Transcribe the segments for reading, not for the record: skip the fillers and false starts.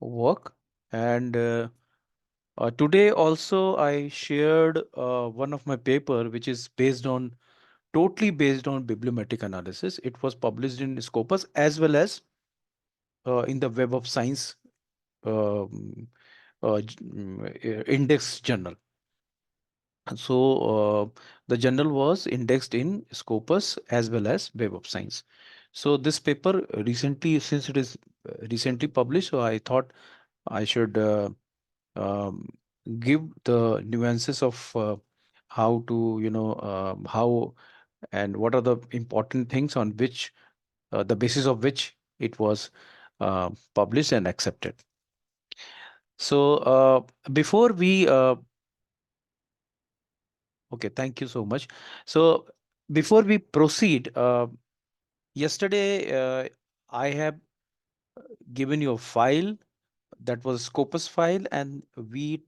work. And today also I shared one of my paper which is totally based on bibliometric analysis. It was published in Scopus as well as in the Web of Science um, index journal. So the journal was indexed in Scopus as well as Web of Science. So this paper recently, since it is recently published, so I thought I should um, give the nuances of how to, how and what are the important things on which the basis of which it was published and accepted. So before we okay, thank you so much. So before we proceed, yesterday I have given you a file that was Scopus file, and we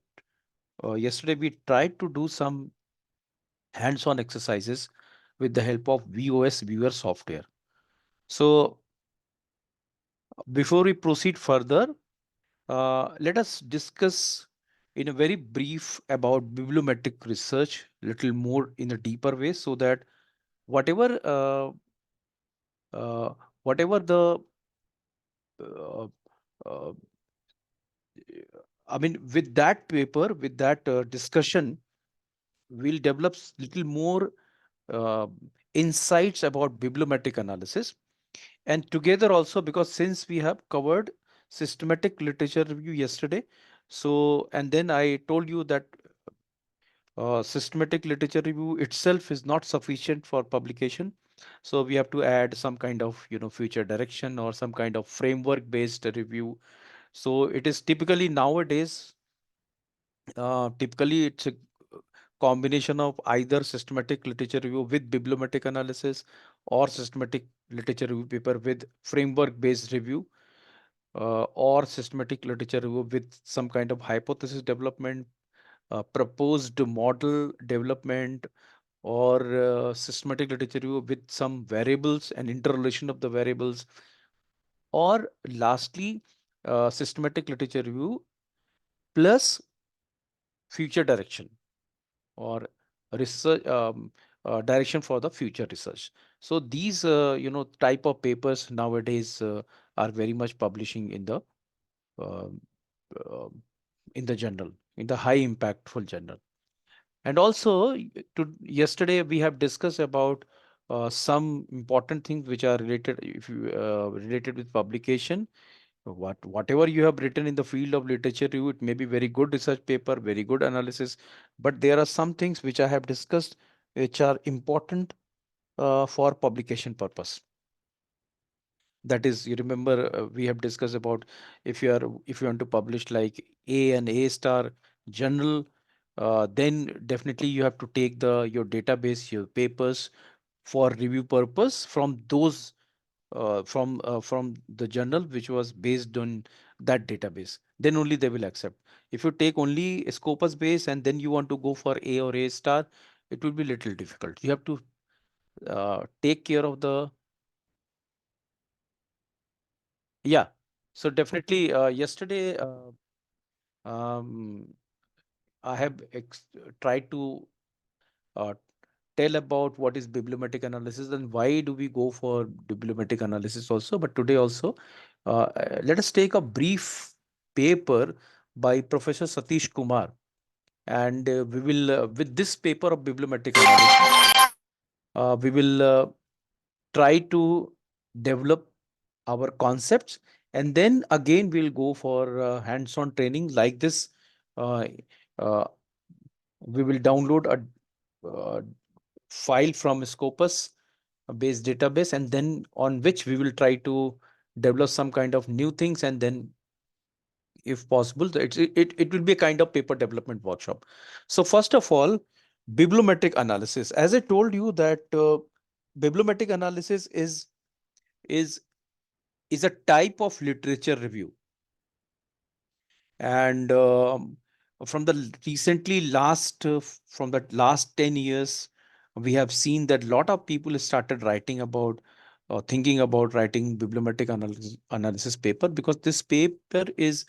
yesterday we tried to do some hands-on exercises with the help of VOSviewer software. So before we proceed further, let us discuss in a very brief about bibliometric research, little more in a deeper way, so that whatever uh, whatever the uh, uh, I mean, with that paper, with that discussion, we'll develop little more uh, insights about bibliometric analysis. And together also, because since we have covered systematic literature review yesterday, so and then I told you that systematic literature review itself is not sufficient for publication. So we have to add some kind of future direction or some kind of framework based review. So it is typically nowadays, typically it's a combination of either systematic literature review with bibliometric analysis or systematic literature review paper with framework based review, or systematic literature review with some kind of hypothesis development, proposed model development, or systematic literature review with some variables and interrelation of the variables, or lastly systematic literature review plus future direction or research, direction for the future research. So these type of papers nowadays are very much publishing uh, uh, in the journal, in the high impactful journal. And also yesterday we have discussed about some important things which are related, if you related with publication. Whatever you have written in the field of literature review, it may be very good research paper, very good analysis, but there are some things which I have discussed which are important for publication purpose. That is, you remember, we have discussed about, if you want to publish like A star journal, then definitely you have to take your database, your papers for review purpose from those from the journal which was based on that database. Then only they will accept. If you take only a Scopus base and then you want to go for A or A star, it will be little difficult. You have to take care of the, yeah. So definitely yesterday um, I have tried to uh, tell about what is bibliometric analysis and why do we go for bibliometric analysis also. But today also, let us take a brief paper by Professor Satish Kumar, and we will with this paper of bibliometric analysis, we will try to develop our concepts, and then again we'll go for hands-on training like this. Uh, uh, we will download a file from Scopus based database, and then on which we will try to develop some kind of new things, and then if possible it will be a kind of paper development workshop. So first of all, bibliometric analysis, as I told you that bibliometric analysis is is a type of literature review. And from the recently last from the last 10 years, we have seen that a lot of people started writing about thinking about writing bibliometric analysis paper, because this paper is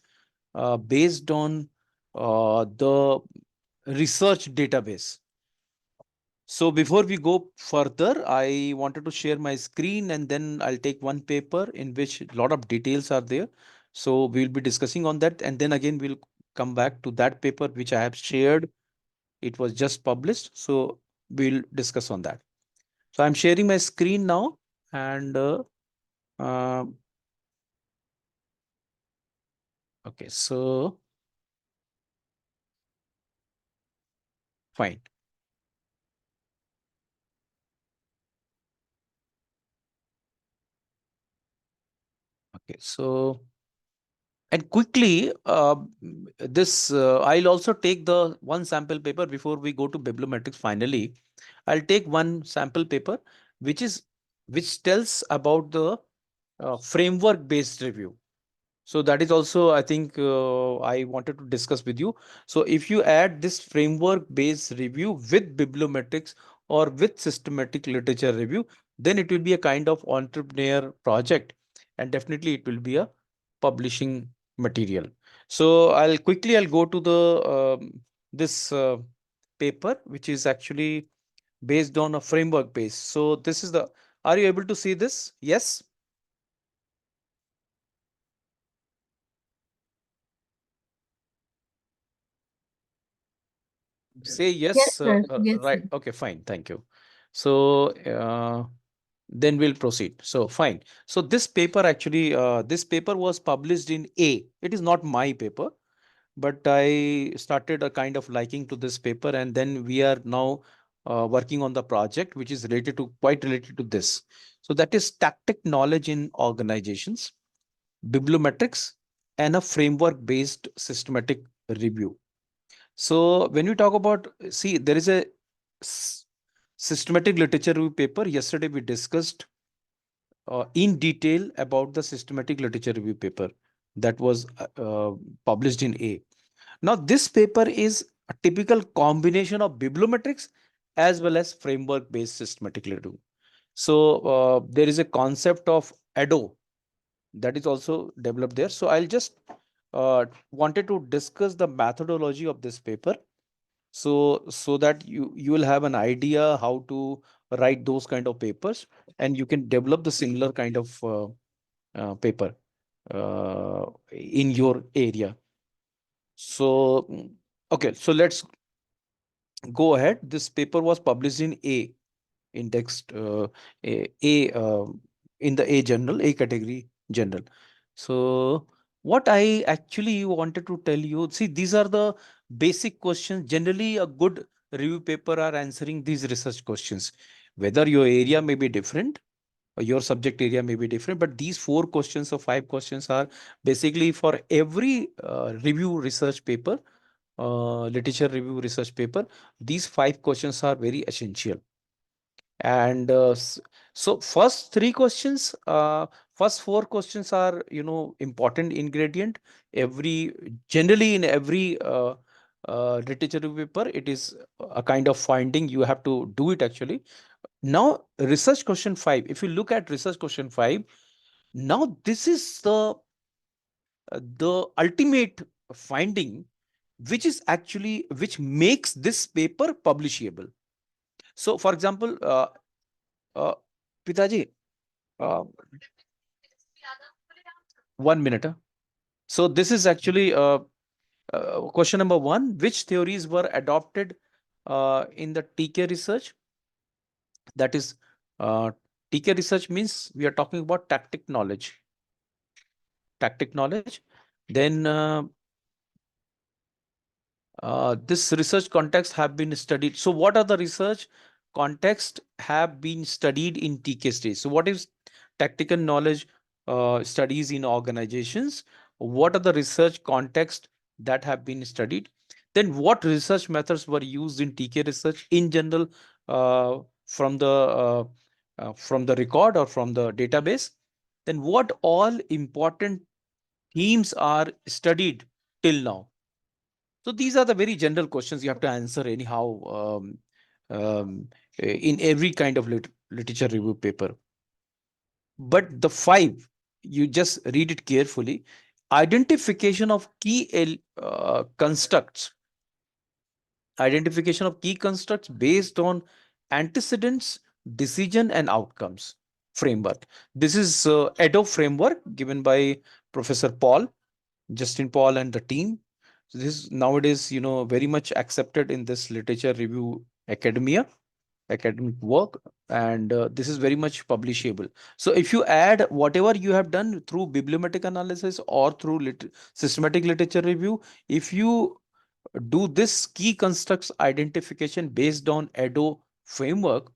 based on the research database. So before we go further, I wanted to share my screen and then I'll take one paper in which a lot of details are there. So we'll be discussing on that and then again we'll come back to that paper which I have shared. It was just published. So we'll discuss on that. So I'm sharing my screen now and uh, okay, so fine. Okay, so and quickly, this I'll also take the one sample paper before we go to bibliometrics. Finally, I'll take one sample paper, which is which tells about the framework based review. So that is also, I think, I wanted to discuss with you. So if you add this framework-based review with bibliometrics or with systematic literature review, then it will be a kind of entrepreneur project, and definitely it will be a publishing material. So I'll go to the this paper, which is actually based on a framework base. So this is the. Are you able to see this? Yes. Say Yes, yes, sir. Yes, sir. right. Okay, fine. Thank you. So then we'll proceed. So fine. So this paper actually, this paper was published in A. It is not my paper, but I started a kind of liking to this paper, and then we are now working on the project, which is related to quite related to this. So that is tactic knowledge in organizations, bibliometrics, and a framework-based systematic review. So when we talk about, see, there is a s- systematic literature review paper. Yesterday we discussed in detail about the systematic literature review paper that was published in A. Now this paper is a typical combination of bibliometrics as well as framework-based systematic review. So there is a concept of ADO that is also developed there. So I'll just wanted to discuss the methodology of this paper so that you will have an idea how to write those kind of papers and you can develop the similar kind of paper in your area. So okay, so let's go ahead. This paper was published in A indexed a in the A journal, A category journal. So what I actually wanted to tell you, see, these are the basic questions. Generally, a good review paper are answering these research questions. Whether your area may be different, or your subject area may be different, but these four questions or five questions are basically for every review research paper, literature review research paper. These five questions are very essential. And so first three questions, first four questions are, important ingredient. Every generally in every literature review paper, it is a kind of finding. You have to do it actually. Now, research question five. If you look at research question five, now this is the ultimate finding, which is actually which makes this paper publishable. So, for example, uh, Pitaji, uh, 1 minute. So this is actually question number one. Which theories were adopted in the TK research? That is, uh, TK research means we are talking about tactic knowledge. Tactic knowledge. Then this research context have been studied. So what are the research context have been studied in TK stage? So what is tactical knowledge studies in organizations? What are the research context that have been studied? Then what research methods were used in TK research in general from the record or from the database? Then what all important themes are studied till now? So these are the very general questions you have to answer anyhow in every kind of literature review paper. But the five, you just read it carefully. Identification of constructs. Identification of key constructs based on antecedents, decision, and outcomes framework. This is Adobe framework given by Professor Paul, Justin Paul, and the team. So this is nowadays, very much accepted in this literature review academia, academic work, and this is very much publishable. So if you add whatever you have done through bibliometric analysis or through systematic literature review, if you do this key constructs identification based on Edo framework,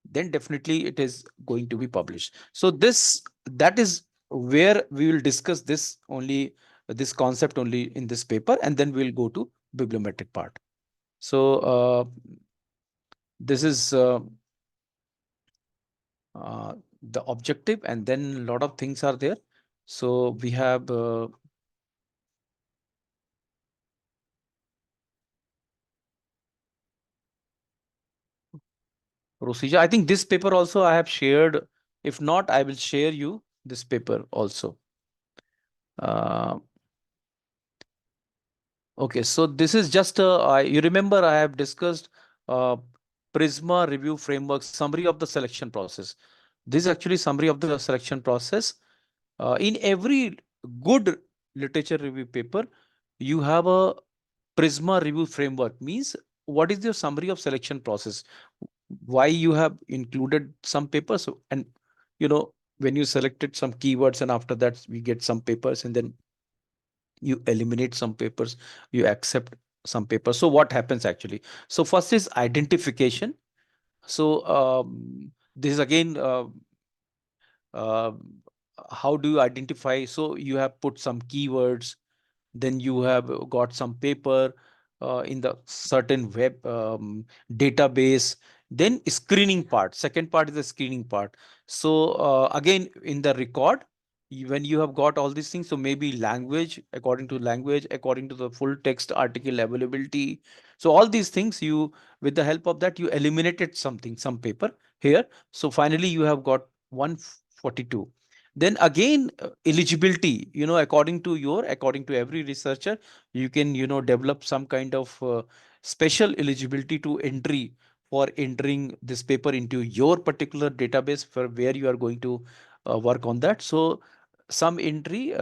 then definitely it is going to be published. So that is where we will discuss this only, this concept only in this paper, and then we'll go to bibliometric part. So this is the objective, and then a lot of things are there. So we have procedure. I think this paper also I have shared. If not, I will share you this paper also. Uh, okay, so this is just you remember I have discussed uh, Prisma review framework summary of the selection process. This is actually summary of the selection process. In every good literature review paper, you have a Prisma review framework. Means what is your summary of selection process? Why you have included some papers, and when you selected some keywords, and after that we get some papers, and then you eliminate some papers, you accept some papers. So what happens actually? So first is identification. So this is again uh, how do you identify? So you have put some keywords, then you have got some paper in the certain web database. Then screening part, second part is the screening part. So again in the record, when you have got all these things, so maybe language, according to language, according to the full text article availability, so all these things, you, with the help of that, you eliminated something, some paper here. So finally you have got 142. Then again eligibility, according to every researcher, you can develop some kind of special eligibility to entry for entering this paper into your particular database for where you are going to work on that. So some entry,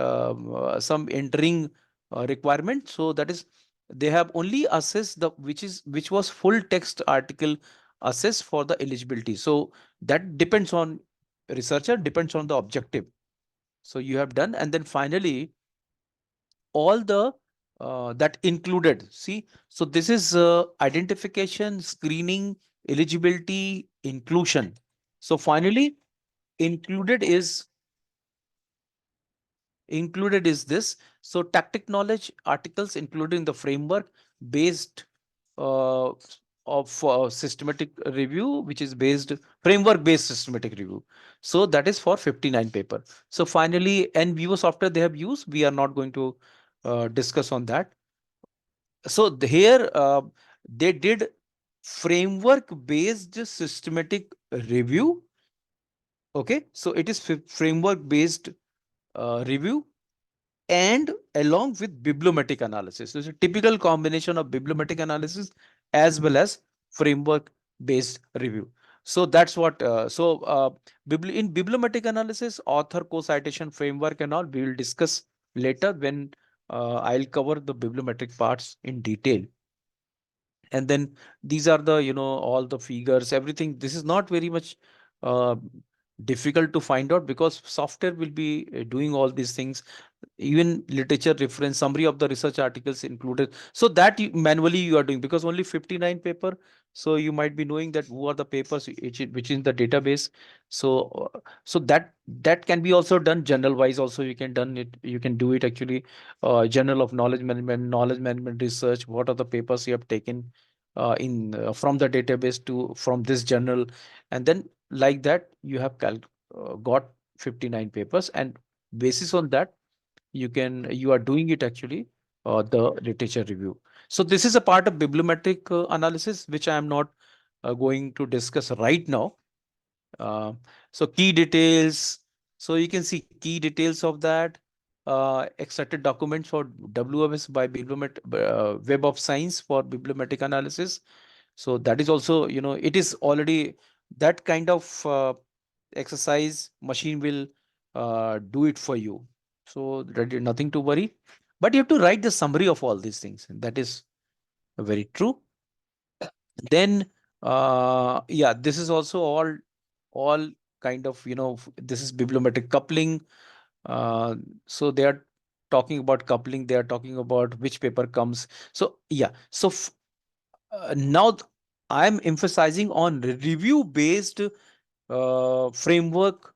some entering requirement, so that is, they have only assessed the which was full text article assessed for the eligibility. So that depends on researcher, depends on the objective. So you have done, and then finally all the that included, see, so this is identification, screening, eligibility, inclusion. So finally included is this. So tactic knowledge articles included in the framework based uh, of systematic review, which is based framework based systematic review. So that is for 59 paper. So finally, and Vivo software they have used, we are not going to discuss on that. So here they did framework based systematic review. Okay, so it is framework based review and along with bibliometric analysis. So it's a typical combination of bibliometric analysis as well as framework based review. So that's what, in bibliometric analysis, author co-citation framework and all, we will discuss later when I'll cover the bibliometric parts in detail. And then these are the, all the figures, everything. This is not very much uh, difficult to find out because software will be doing all these things. Even literature reference, summary of the research articles included, so that manually you are doing, because only 59 paper. So you might be knowing that who are the papers which in the database. So that can be also done journal wise also, you can done it, you can do it actually. Journal of knowledge management research, what are the papers you have taken in from the database to from this journal, and then like that you have got 59 papers, and basis on that you are doing it actually, the literature review. So this is a part of bibliometric analysis which I am not going to discuss right now. uh, so key details, so you can see key details of that. extracted documents for WMS by Web of Science for bibliometric analysis. So that is also, it is already that kind of exercise machine will do it for you. So that is nothing to worry. But you have to write the summary of all these things. That is very true. Then yeah, this is also all kind of, this is bibliometric coupling. uh, so they are talking about coupling, they are talking about which paper comes. So yeah, so now I'm emphasizing on review based framework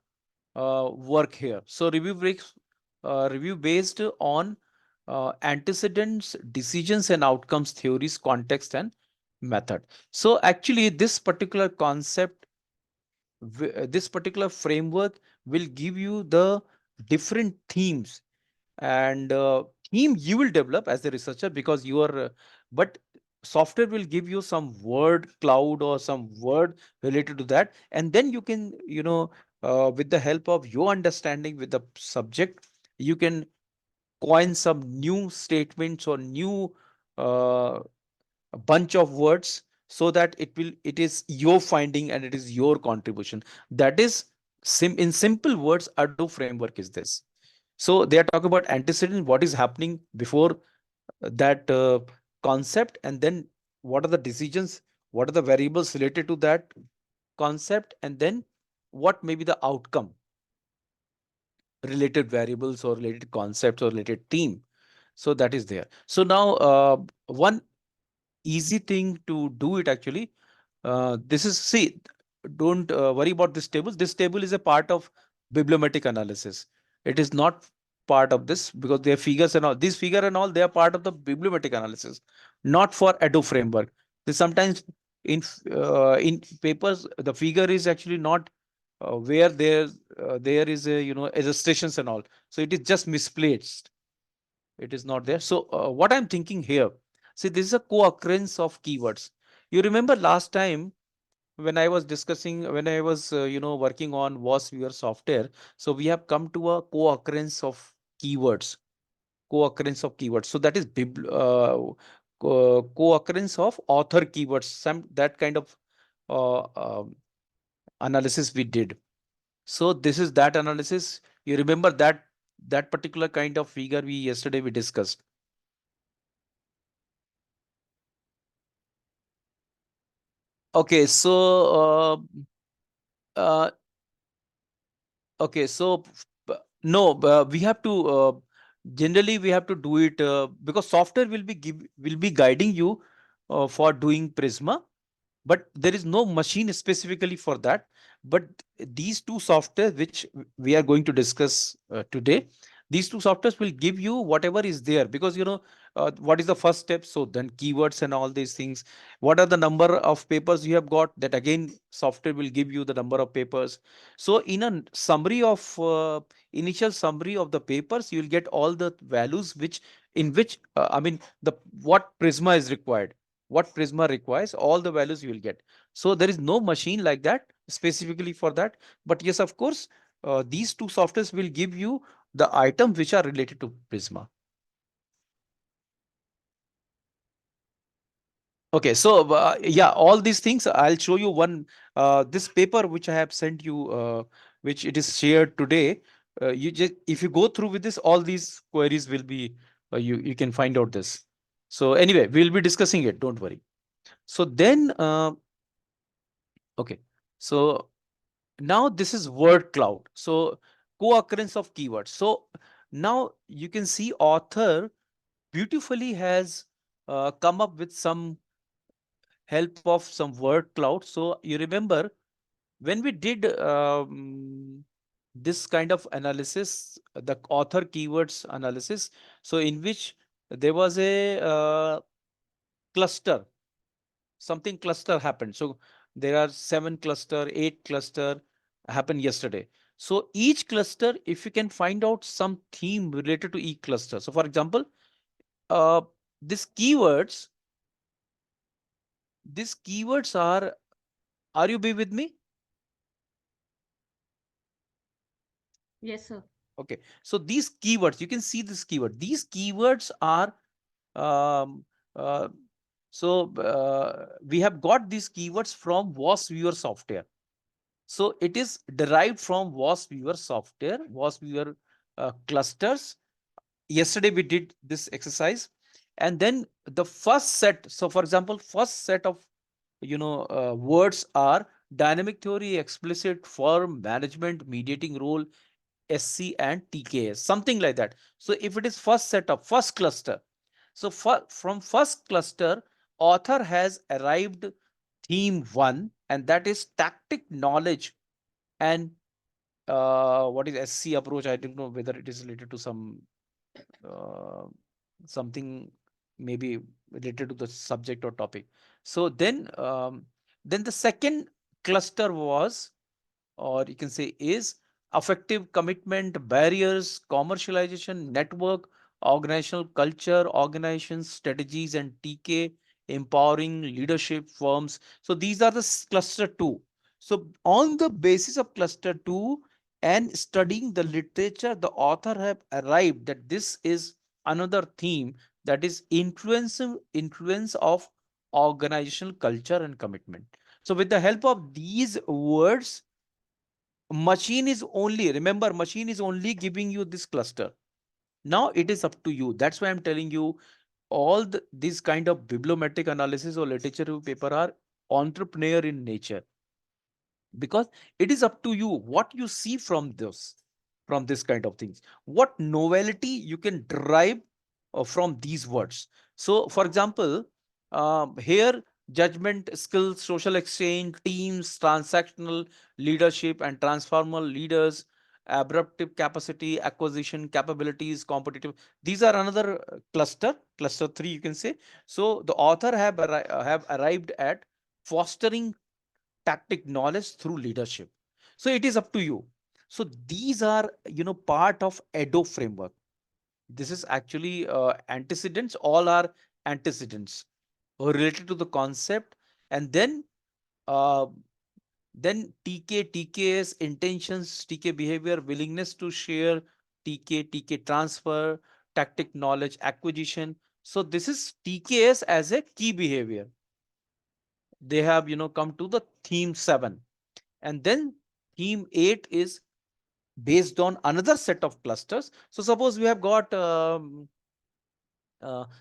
work here. So review based on antecedents, decisions and outcomes theories, context and method. So actually this particular concept, this particular framework will give you the different themes, and theme you will develop as a researcher because you are but software will give you some word cloud or some word related to that, and then you can, with the help of your understanding with the subject, you can coin some new statements or new uh, bunch of words, so that it is your finding and it is your contribution. That is in simple words, Ado framework is this. So they are talking about antecedent, what is happening before that concept, and then what are the decisions, what are the variables related to that concept, and then what may be the outcome, related variables or related concepts or related theme. So that is there. So now one easy thing to do it actually, this is, see, don't worry about this table. This table is a part of bibliometric analysis. It is not part of this because they are figures and all. These figure and all, they are part of the bibliometric analysis, not for Ado framework. They sometimes in papers the figure is actually not where there is a, illustrations and all. So it is just misplaced. It is not there. So what I'm thinking here, see, this is a co-occurrence of keywords. You remember last time when I was discussing, when I was, working on VOSviewer software, so we have come to a co-occurrence of keywords, co-occurrence of keywords. So that is co-occurrence of author keywords, some that kind of uh, uh, analysis we did. So this is that analysis. You remember that particular kind of figure we yesterday we discussed. Okay, so uh, okay, so no, we have to generally we have to do it because software will be guiding you for doing Prisma, but there is no machine specifically for that. But these two softwares which we are going to discuss today, these two softwares will give you whatever is there, because what is the first step, so then keywords and all these things, what are the number of papers you have got, that again software will give you the number of papers. So in a summary of initial summary of the papers, you will get all the values which in which I mean the what Prisma is required, what Prisma requires, all the values you will get. So there is no machine like that specifically for that. But yes, of course, these two softwares will give you the items which are related to Prisma. Okay, so yeah, all these things I'll show you one this paper which I have sent you, which it is shared today. You just if you go through with this, all these queries will be you can find out this. So anyway, we'll be discussing it. Don't worry. So then okay, so now this is word cloud. So co-occurrence of keywords. So now you can see author beautifully has come up with some help of some word cloud. So you remember when we did this kind of analysis, the author keywords analysis, so in which there was a cluster, something cluster happened. So there are 7 cluster, 8 cluster happened yesterday. So each cluster, if you can find out some theme related to each cluster. So for example, uh, these keywords, are you be with me? Yes, sir. Okay, so these keywords, you can see this keyword. These keywords are um, uh, we have got these keywords from VOSviewer software. So it is derived from VOSviewer software, VOSviewer clusters. Yesterday we did this exercise, and then the first set. So for example, first set of words are dynamic theory, explicit, firm, management, mediating role, SC and TKS, something like that. So if it is first setup, first cluster, so from first cluster, author has arrived theme one, and that is tactic knowledge and what is SC approach. I don't know whether it is related to uh, something maybe related to the subject or topic. So then the second cluster was, or you can say is, affective commitment, barriers, commercialization, network, organizational culture, organization strategies, and TK, empowering leadership firms. So these are the cluster two. So on the basis of cluster two and studying the literature, the author have arrived that this is another theme, that is influence of organizational culture and commitment. So with the help of these words, machine is only, remember, machine is only giving you this cluster. Now it is up to you. That's why I'm telling you, all these kind of bibliometric analysis or literature review paper are entrepreneur in nature, because it is up to you what you see from this kind of things, what novelty you can derive from these words. So for example, here, judgment skills, social exchange, teams, transactional leadership and transformal leaders, adaptive capacity, acquisition capabilities, competitive, these are another cluster 3, you can say. So the author have arrived at fostering tactic knowledge through leadership. So it is up to you. So these are part of Edo framework. This is actually antecedents. All are antecedents related to the concept. And uh, then TKS, intentions, TK behavior, willingness to share, TK transfer, tactic knowledge acquisition. So this is TKS as a key behavior. They have come to the theme 7. And then theme 8 is based on another set of clusters. So suppose we have got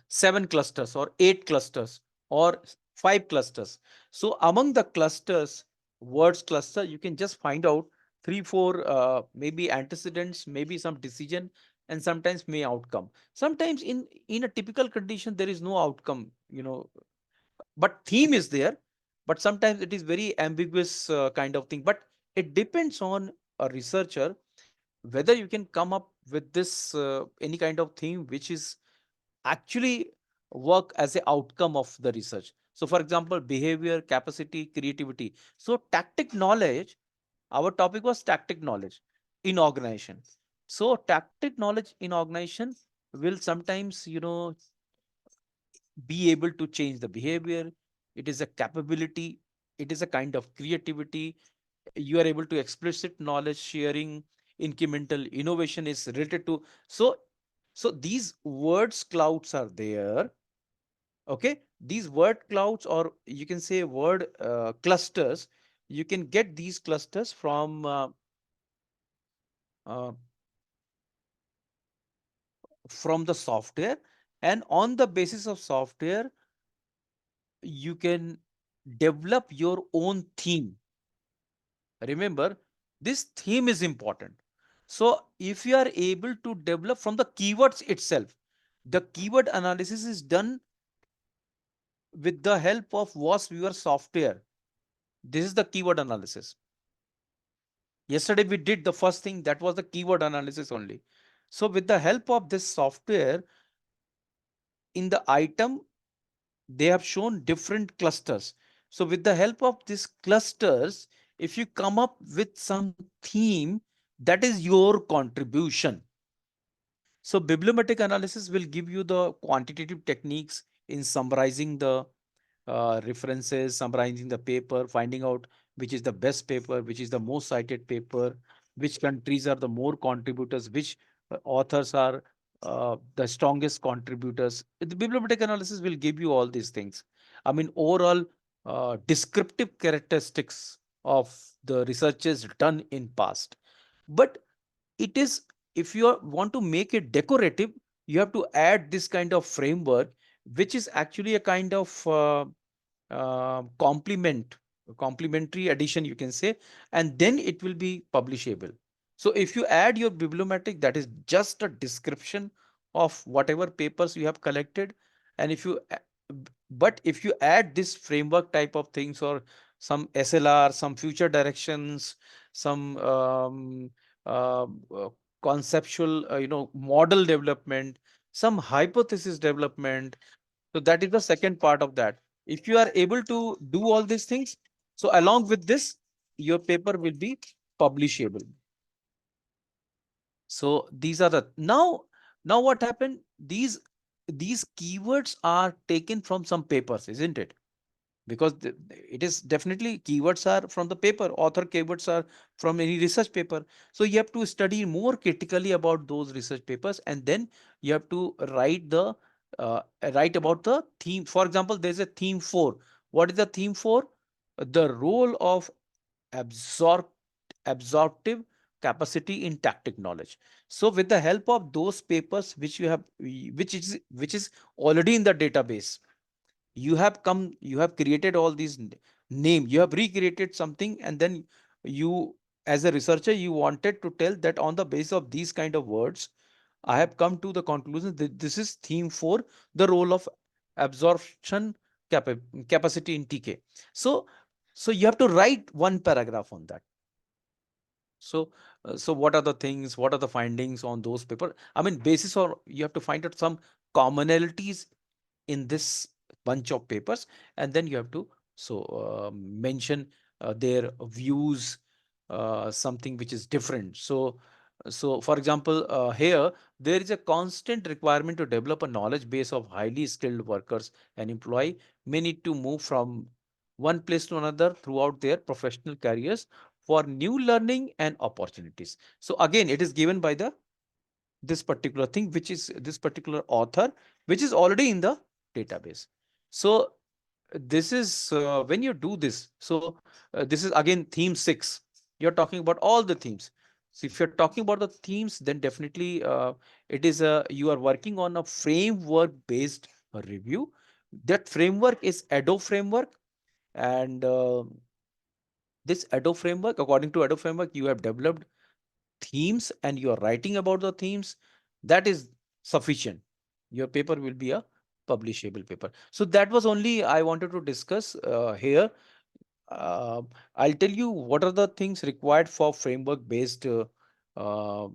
7 clusters or 8 clusters or 5 clusters. So among the clusters, words cluster, you can just find out 3 4 maybe antecedents, maybe some decision, and sometimes may outcome. Sometimes in a typical condition there is no outcome, but theme is there. But sometimes it is very ambiguous kind of thing. But it depends on a researcher whether you can come up with this any kind of theme which is actually work as a outcome of the research. So for example, behavior, capacity, creativity. So tactic knowledge, our topic was tactic knowledge in organization. So tactic knowledge in organization will sometimes be able to change the behavior. It is a capability, it is a kind of creativity. You are able to explicit knowledge sharing, incremental innovation is related to. So these words clouds are there. Okay, these word clouds, or you can say word clusters, you can get these clusters uh, from the software, and on the basis of software you can develop your own theme. Remember, this theme is important. So if you are able to develop from the keywords itself, the keyword analysis is done with the help of VOSviewer software. This is the keyword analysis. Yesterday we did the first thing, that was the keyword analysis only. So with the help of this software, in the item, they have shown different clusters. So with the help of these clusters, if you come up with some theme, that is your contribution. So bibliometric analysis will give you the quantitative techniques in summarizing the references, summarizing the paper, finding out which is the best paper, which is the most cited paper, which countries are the more contributors, which authors are the strongest contributors. The bibliometric analysis will give you all these things. I mean, overall descriptive characteristics of the researches done in past. But it is, if you want to make it decorative, you have to add this kind of framework, which is actually a kind of complement, complementary addition, you can say, and then it will be publishable. So if you add your bibliometric, that is just a description of whatever papers you have collected. And if you but if you add this framework type of things, or some SLR, some future directions, some uh, uh, conceptual model development, some hypothesis development, so that is the second part of that. If you are able to do all these things, so along with this, your paper will be publishable. So these are the now what happened? These keywords are taken from some papers, isn't it? Because it is definitely keywords are from the paper, author keywords are from any research paper. So you have to study more critically about those research papers, and then you have to write about the theme. For example, there's a theme 4. What is the theme 4? The role of absorb absorptive capacity in tactic knowledge. So with the help of those papers which you have, which is already in the database, you have created all these name, you have recreated something, and then you, as a researcher, you wanted to tell that on the basis of these kind of words, I have come to the conclusion that this is theme 4, the role of absorption capacity in TK. So you have to write one paragraph on that. So what are the things, what are the findings on those paper? I mean, basis, or you have to find out some commonalities in this bunch of papers, and then you have to mention their views, something which is different. So for example, here there is a constant requirement to develop a knowledge base of highly skilled workers and employee may need to move from one place to another throughout their professional careers for new learning and opportunities. So again, it is given by the this particular thing, which is this particular author, which is already in the database. So this is when you do this. So this is again theme 6. You're talking about all the themes. So if you're talking about the themes, then definitely it is a, you are working on a framework based review. That framework is Adobe framework, and this Adobe framework, according to Adobe framework, you have developed themes and you are writing about the themes. That is sufficient. Your paper will be a publishable paper. So that was only I wanted to discuss here. uh, I'll tell you what are the things required for framework based uh,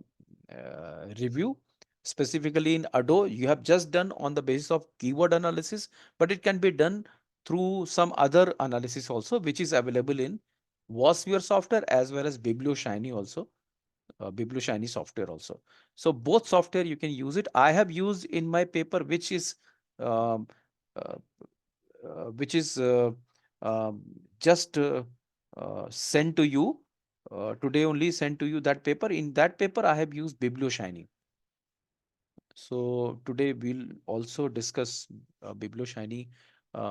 review. Specifically in Adobe, you have just done on the basis of keyword analysis, but it can be done through some other analysis also, which is available in VOSviewer software as well as Biblioshiny also, Biblioshiny software also. So both software you can use it. I have used in my paper, um, uh, which is um, just sent to you today, only sent to you that paper. In that paper, I have used Biblioshiny. So today we'll also discuss Biblioshiny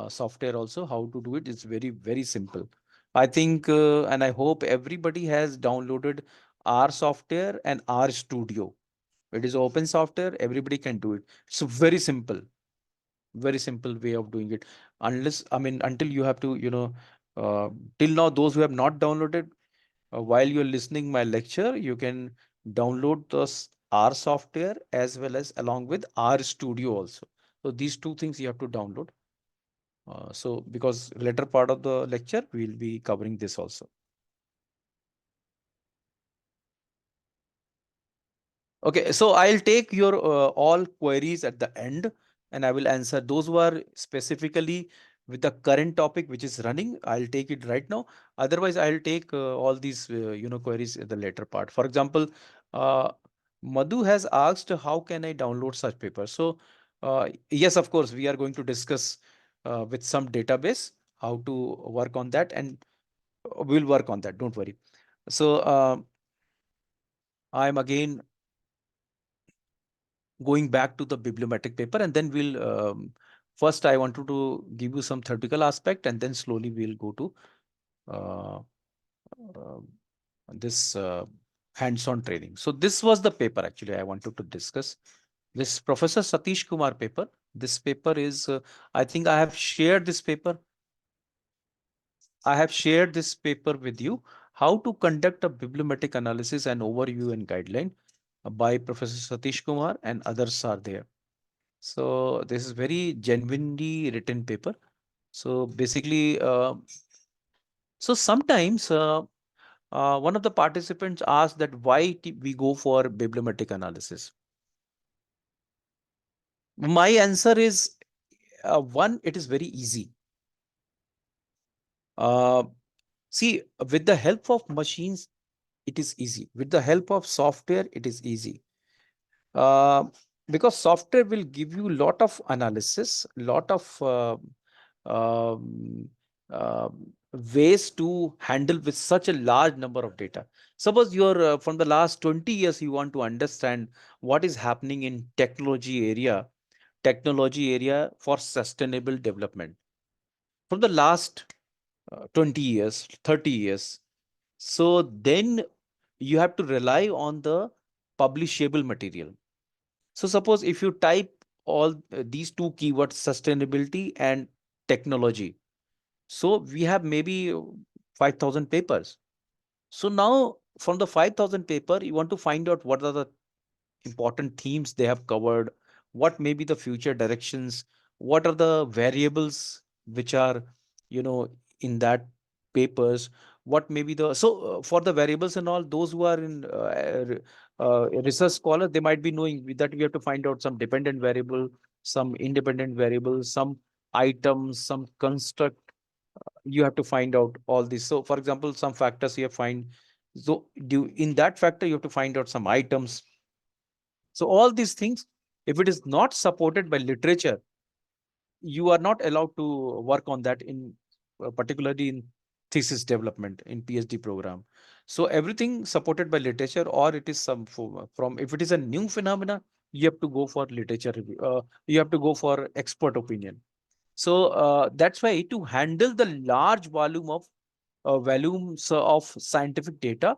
software also, how to do it. It's very, very simple. I think, and I hope everybody has downloaded R software and R Studio. It is open software. Everybody can do it. It's very simple, very simple way of doing it. Unless, I mean, until you have to, uh, till now, those who have not downloaded, while you're listening my lecture, you can download the R software as well as along with R Studio also. So these two things you have to download. So because later part of the lecture, we'll be covering this also. Okay, so I'll take your all queries at the end, and I will answer those who are specifically with the current topic which is running. I'll take it right now. Otherwise, I'll take all these queries at the later part. For example, uh, Madhu has asked, how can I download such papers? So yes, of course, we are going to discuss with some database how to work on that, and we'll work on that. Don't worry. So I'm again going back to the bibliometric paper, and then we'll first I wanted to give you some theoretical aspect, and then slowly we'll go to uh, uh, this hands-on training. So this was the paper actually I wanted to discuss. This Professor Satish Kumar paper. This paper is, I think I have shared this paper. I have shared this paper with you. How to conduct a bibliometric analysis and overview and guideline by Professor Satish Kumar, and others are there. So this is very genuinely written paper. So basically, so sometimes one of the participants asked that why we go for bibliometric analysis. My answer is one, it is very easy. Uh, See, with the help of machines, it is easy. With the help of software, it is easy. Uh, because software will give you lot of analysis, lot of um, uh, ways to handle with such a large number of data. Suppose you're from the last 20 years, you want to understand what is happening in technology area for sustainable development. From the last 20 years, 30 years. So then you have to rely on the publishable material. So suppose if you type all these two keywords, sustainability and technology, so we have maybe 5,000 papers. So now from the 5,000 paper, you want to find out what are the important themes they have covered, what may be the future directions, what are the variables which are, you know, in that papers, what may be the, so for the variables and all, those who are in research scholars, they might be knowing that we have to find out some dependent variable, some independent variables, some items, some construct. You have to find out all this. So for example, some factors you have find, so do in that factor you have to find out some items. So all these things, if it is not supported by literature, you are not allowed to work on that in particularly in thesis development in PhD program. So everything supported by literature, or it is some from, if it is a new phenomena, you have to go for literature review. You have to go for expert opinion. So that's why to handle the large volumes of scientific data,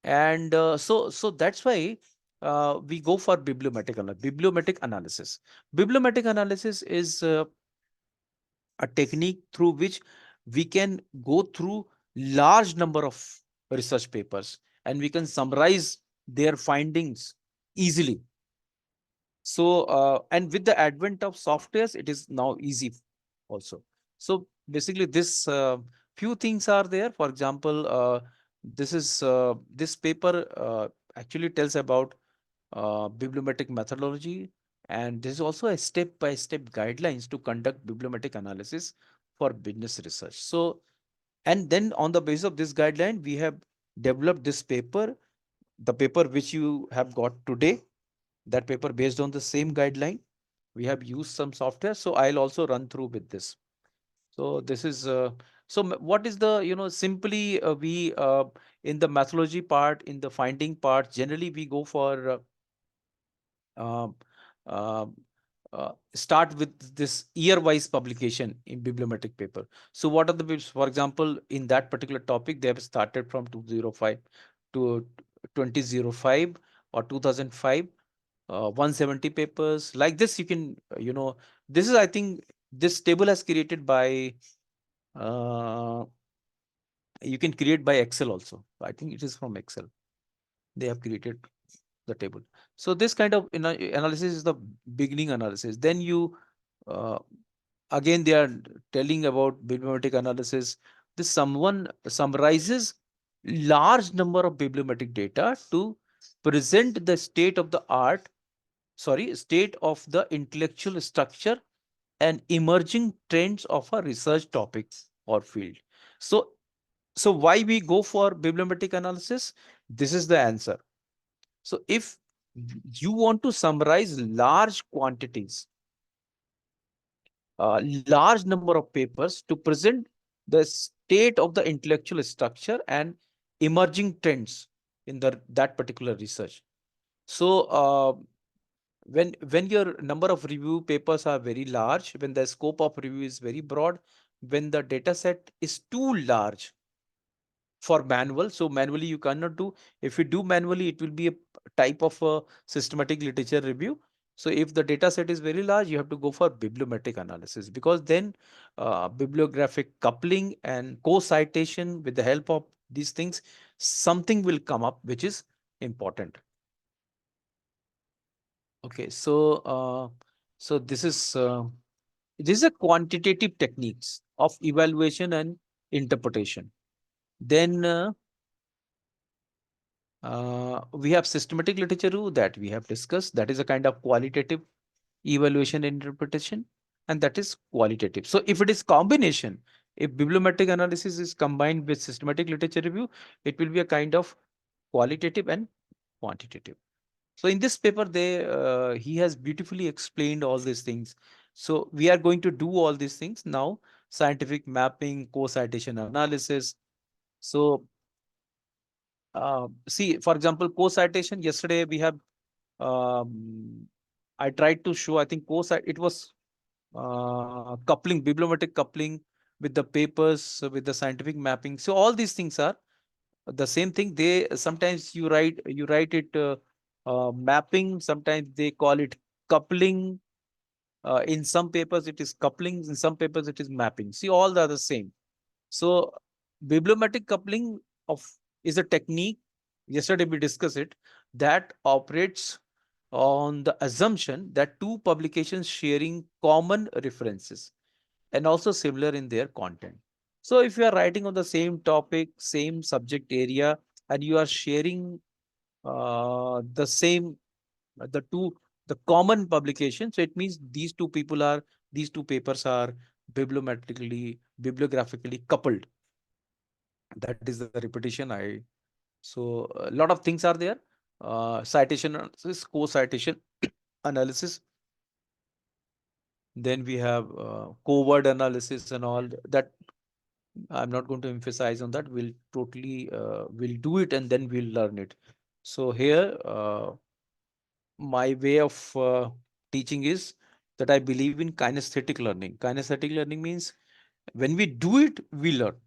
and so that's why we go for bibliometric analysis. Bibliometric analysis is a technique through which we can go through large number of research papers, and we can summarize their findings easily. So and with the advent of softwares, it is now easy also. So basically this few things are there. For example, this paper actually tells about bibliometric methodology, and this is also a step-by-step guidelines to conduct bibliometric analysis for business research. So, and then on the basis of this guideline, we have developed this paper, the paper which you have got today, that paper based on the same guideline. We have used some software, so I'll also run through with this. So this is what is the, simply we in the methodology part, in the finding part, generally we go for uh, uh, start with this year-wise publication in bibliometric paper. So what are the for example, in that particular topic, they have started from 2005 to 2005 or 2005, 170 papers like this. You can, this is, I think, this table has created by, uh, you can create by Excel also. I think it is from Excel. They have created the table. So this kind of analysis is the beginning analysis. Then you, uh, again, they are telling about bibliometric analysis. This someone summarizes large number of bibliometric data to present the state of the intellectual structure and emerging trends of a research topic or field. So, so why we go for bibliometric analysis? This is the answer. So if you want to summarize large quantities, large number of papers to present the state of the intellectual structure and emerging trends. in that particular research. So when your number of review papers are very large, when the scope of review is very broad, when the data set is too large for manual, so manually you cannot do. If you do manually, it will be a type of a systematic literature review. So if the data set is very large, you have to go for bibliometric analysis, because then bibliographic coupling and co-citation, with the help of these things, something will come up which is important. Okay, so this is a quantitative techniques of evaluation and interpretation. Then we have systematic literature review that we have discussed. That is a kind of qualitative evaluation and interpretation, and that is qualitative. So if it is combination, if bibliometric analysis is combined with systematic literature review, it will be a kind of qualitative and quantitative. So in this paper, he has beautifully explained all these things. So we are going to do all these things now: scientific mapping, co-citation analysis. So see, for example, co-citation. Yesterday we have I tried to show. I think it was coupling, bibliometric coupling with the papers, with the scientific mapping. So all these things are the same thing. They sometimes you write it mapping. Sometimes they call it coupling. In some papers it is coupling. In some papers it is mapping. See, all the other same. So bibliometric coupling of is a technique. Yesterday we discussed it, that operates on the assumption that two publications sharing common references and also similar in their content. So if you are writing on the same topic, same subject area, and you are sharing the same, the two, the common publication, so it means these two papers are bibliographically coupled. That is the repetition. So a lot of things are there. Citation analysis, co-citation analysis. Then we have co-word analysis and all that. I'm not going to emphasize on that. We'll do it and then we'll learn it. So here, my way of teaching is that I believe in kinesthetic learning. Kinesthetic learning means when we do it, we learn.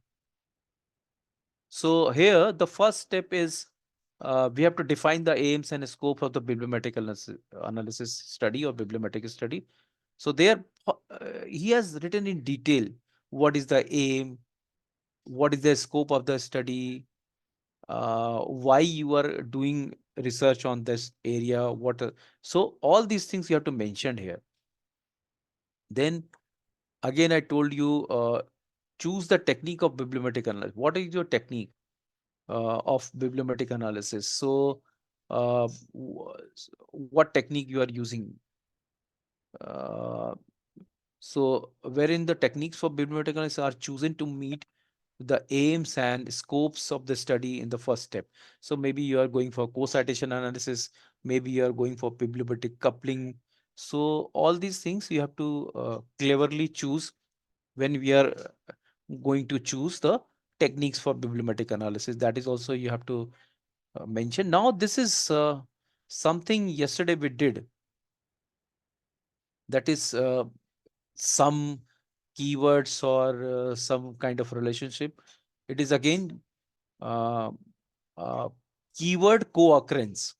So here, the first step is we have to define the aims and scope of the bibliometric analysis study or bibliometric study. So there, he has written in detail what is the aim, what is the scope of the study, why you are doing research on this area, so all these things you have to mention here. Then again, I told you, choose the technique of bibliometric analysis. What is your technique of bibliometric analysis? So what technique you are using? Uh, so wherein the techniques for bibliometric analysis are chosen to meet the aims and scopes of the study in the first step. So maybe you are going for co-citation analysis, maybe you are going for bibliometric coupling. So all these things you have to cleverly choose when we are going to choose the techniques for bibliometric analysis. That is also you have to mention. Now this is something yesterday we did. That is some keywords or some kind of relationship. It is again uh, uh, keyword co-occurrence.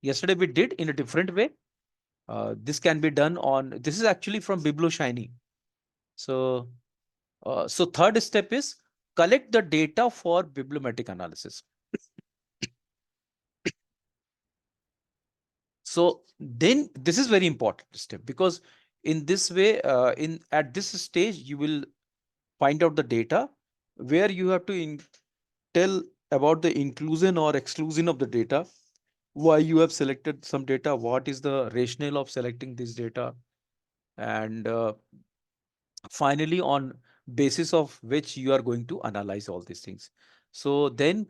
Yesterday we did in a different way. This can be done on, this is actually from BiblioShiny. So, so third step is collect the data for bibliometric analysis. So then this is very important step, because in this way, at this stage, you will find out the data where you have to tell about the inclusion or exclusion of the data, why you have selected some data, what is the rationale of selecting this data, and finally on basis of which you are going to analyze all these things. So then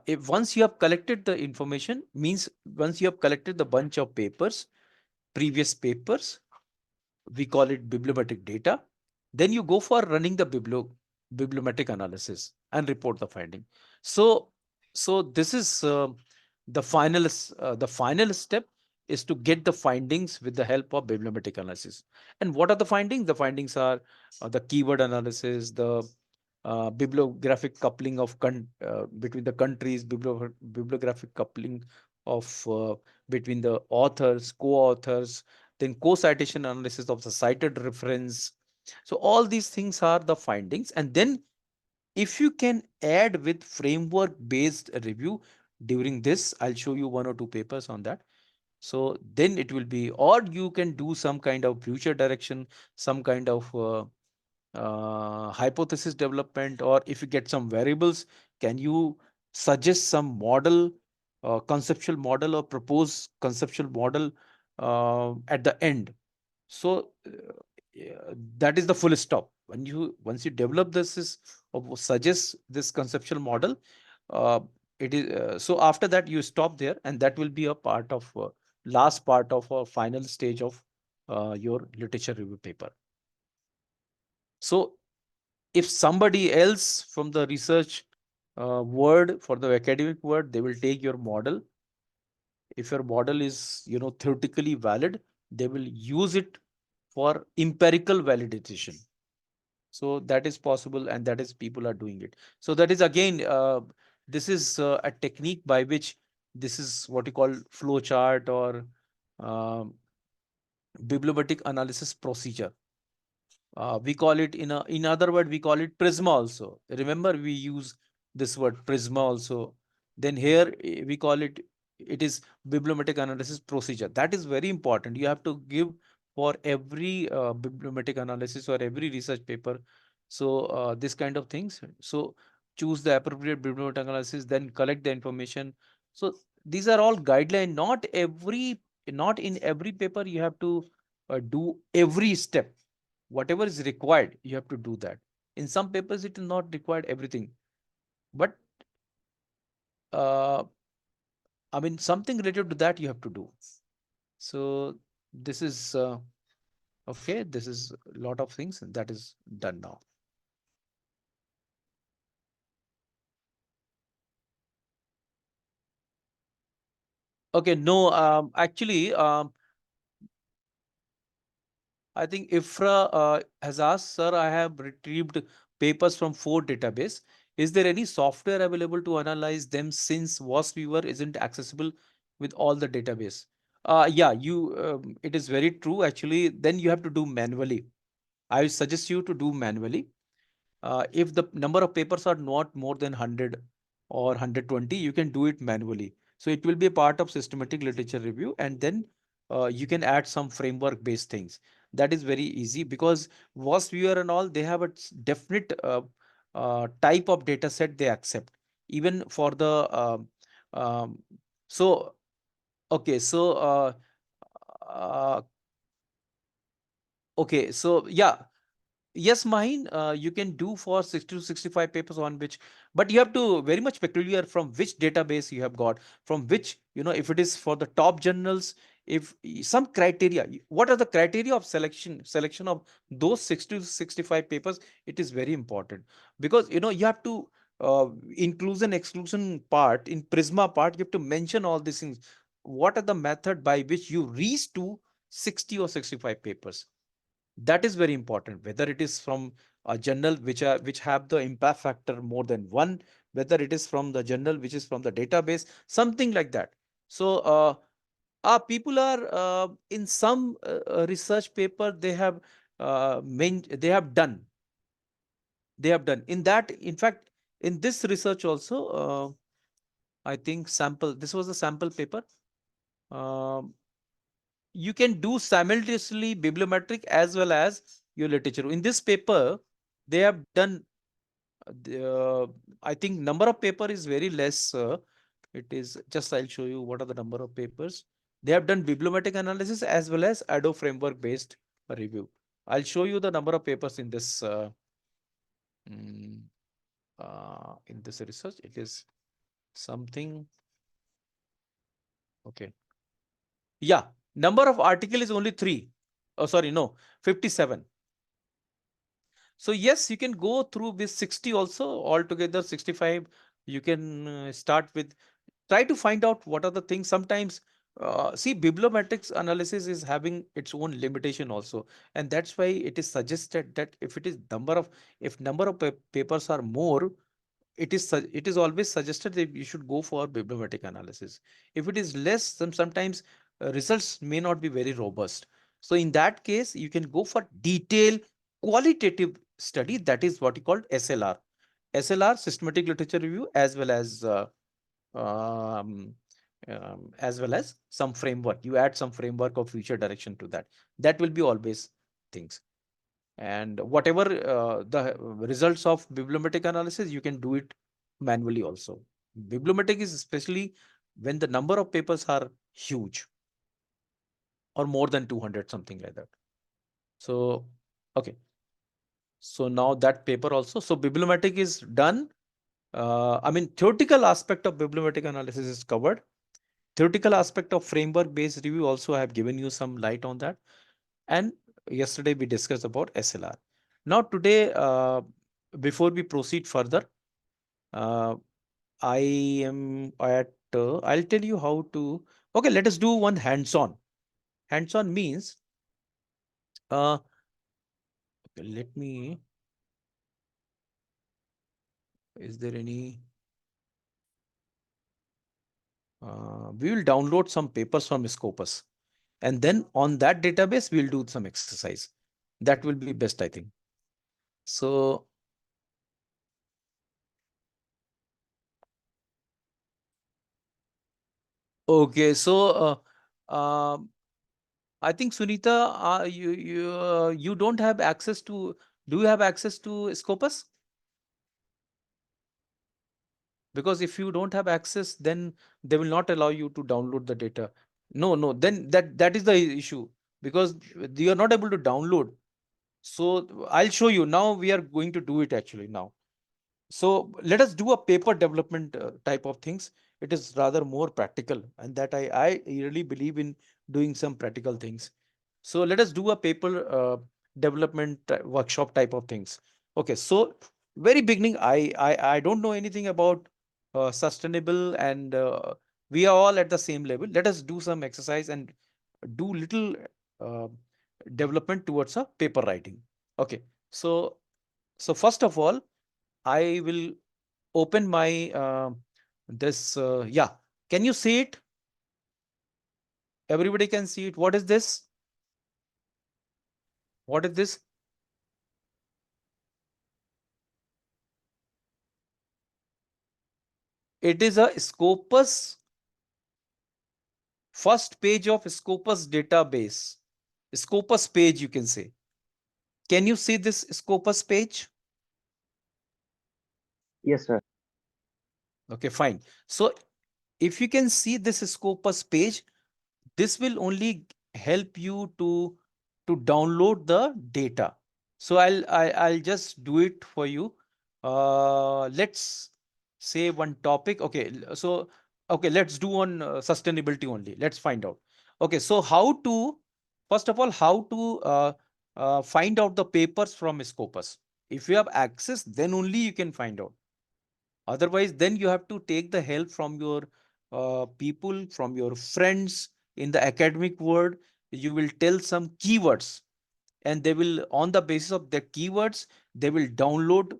if once you have collected the information, means once you have collected the bunch of papers, previous papers, we call it bibliometric data, then you go for running the bibliometric analysis and report the finding. So So this is the final step is to get the findings with the help of bibliometric analysis. And what are the findings? The findings are the keyword analysis, the bibliographic coupling of between the countries, bibliographic coupling of between the authors, co-authors, then co-citation analysis of the cited reference. So all these things are the findings. And then if you can add with framework based review during this, I'll show you one or two papers on that. So then it will be, or you can do some kind of future direction, some kind of hypothesis development, or if you get some variables, can you suggest some model, conceptual model, or propose conceptual model at the end. So yeah, that is the full stop. When you once you develop this is or suggest this conceptual model, uh, it is so after that you stop there, and that will be a part of last part of a final stage of your literature review paper. So if somebody else from the research word for the academic word, they will take your model. If your model is theoretically valid, they will use it for empirical validation. So that is possible, and that is people are doing it. So that is again this is a technique by which this is what you call flow chart or um, bibliometric analysis procedure. We call it in other word we call it prisma also. Remember we use this word prisma also. Then here we call it, it is bibliometric analysis procedure. That is very important. You have to give for every bibliometric analysis or every research paper. So this kind of things. So choose the appropriate bibliometric analysis, then collect the information. So these are all guideline. Not in every paper you have to do every step. Whatever is required, you have to do that. In some papers it is not required everything, but uh, I mean something related to that you have to do. So this is okay, this is a lot of things that is done now. Okay, no, actually I think Ifra has asked, sir, I have retrieved papers from 4 database. Is there any software available to analyze them since VOSviewer isn't accessible with all the database? Yeah, it is very true. Actually, then you have to do manually. I suggest you to do manually. If the number of papers are not more than 100 or 120, you can do it manually. So it will be a part of systematic literature review, and then you can add some framework based things. That is very easy because VOSviewer and all, they have a definite type of data set they accept. Even for the um, so okay, so uh, okay, so yeah, yes, mine, you can do for 60 to 65 papers on which, but you have to very much peculiar from which database you have got, from which, if it is for the top journals, if some criteria, what are the criteria of selection of those 60 to 65 papers, it is very important because, you have to inclusion exclusion part in Prisma part, you have to mention all these things. What are the method by which you reach to 60 or 65 papers? That is very important, whether it is from a journal which have the impact factor more than one, whether it is from the journal which is from the database, something like that. So people are in some research paper, they have done, in that, in fact, in this research also, I think sample, this was a sample paper. um, you can do simultaneously bibliometric as well as your literature. In this paper, they have done, I think number of paper is very less. It is just, I'll show you what are the number of papers. They have done bibliometric analysis as well as Adobe framework based review. I'll show you the number of papers in this mm, in this research. It is something. Okay. Yeah. Number of article is only 3. Oh, sorry, no, 57. So yes, you can go through with 60 also, altogether 65. You can start with, try to find out what are the things. Sometimes see, bibliometrics analysis is having its own limitation also, and that's why it is suggested that if it is number of, if number of papers are more, it is always suggested that you should go for bibliometric analysis. If it is less, sometimes results may not be very robust. So in that case, you can go for detailed qualitative study. That is what you call SLR, systematic literature review, um, as well as some framework. You add some framework or future direction to that. That will be always things. And whatever the results of bibliometric analysis, you can do it manually also. Bibliometric is especially when the number of papers are huge or more than 200, something like that. So, okay. So now that paper also, so bibliometric is done. I mean, theoretical aspect of bibliometric analysis is covered. Theoretical aspect of framework based review also, I have given you some light on that. And yesterday we discussed about SLR. Now today, before we proceed further, uh, I am at, I'll tell you how to, okay, let us do one hands-on. Hands-on means, okay, let me, is there any, we will download some papers from Scopus. And then on that database, we'll do some exercise. That will be best, I think. So, okay, so I think Sunita, you don't have access to. Do you have access to Scopus? Because if you don't have access, then they will not allow you to download the data. No, no, then that is the issue, because you are not able to download. So I'll show you now. We are going to do it actually now. So let us do a paper development type of things. It is rather more practical, and that I really believe in doing some practical things. So let us do a paper development workshop type of things. Okay, so very beginning, I don't know anything about sustainable, and we are all at the same level. Let us do some exercise and do little uh, development towards a paper writing. Okay, so first of all, I will open my this. Yeah, can you see it? Everybody can see it. What is this? What is this? It is a Scopus, first page of Scopus database. Scopus page, you can say. Can you see this Scopus page? Yes, sir. Okay, fine. So if you can see this Scopus page, this will only help you to download the data. So I'll just do it for you. Let's say one topic. Okay, so okay, let's do on sustainability only. Let's find out. Okay, so how to, first of all, how to find out the papers from Scopus. If you have access, then only you can find out. Otherwise, then you have to take the help from your people, from your friends in the academic world. You will tell some keywords, and they will, on the basis of the keywords, they will download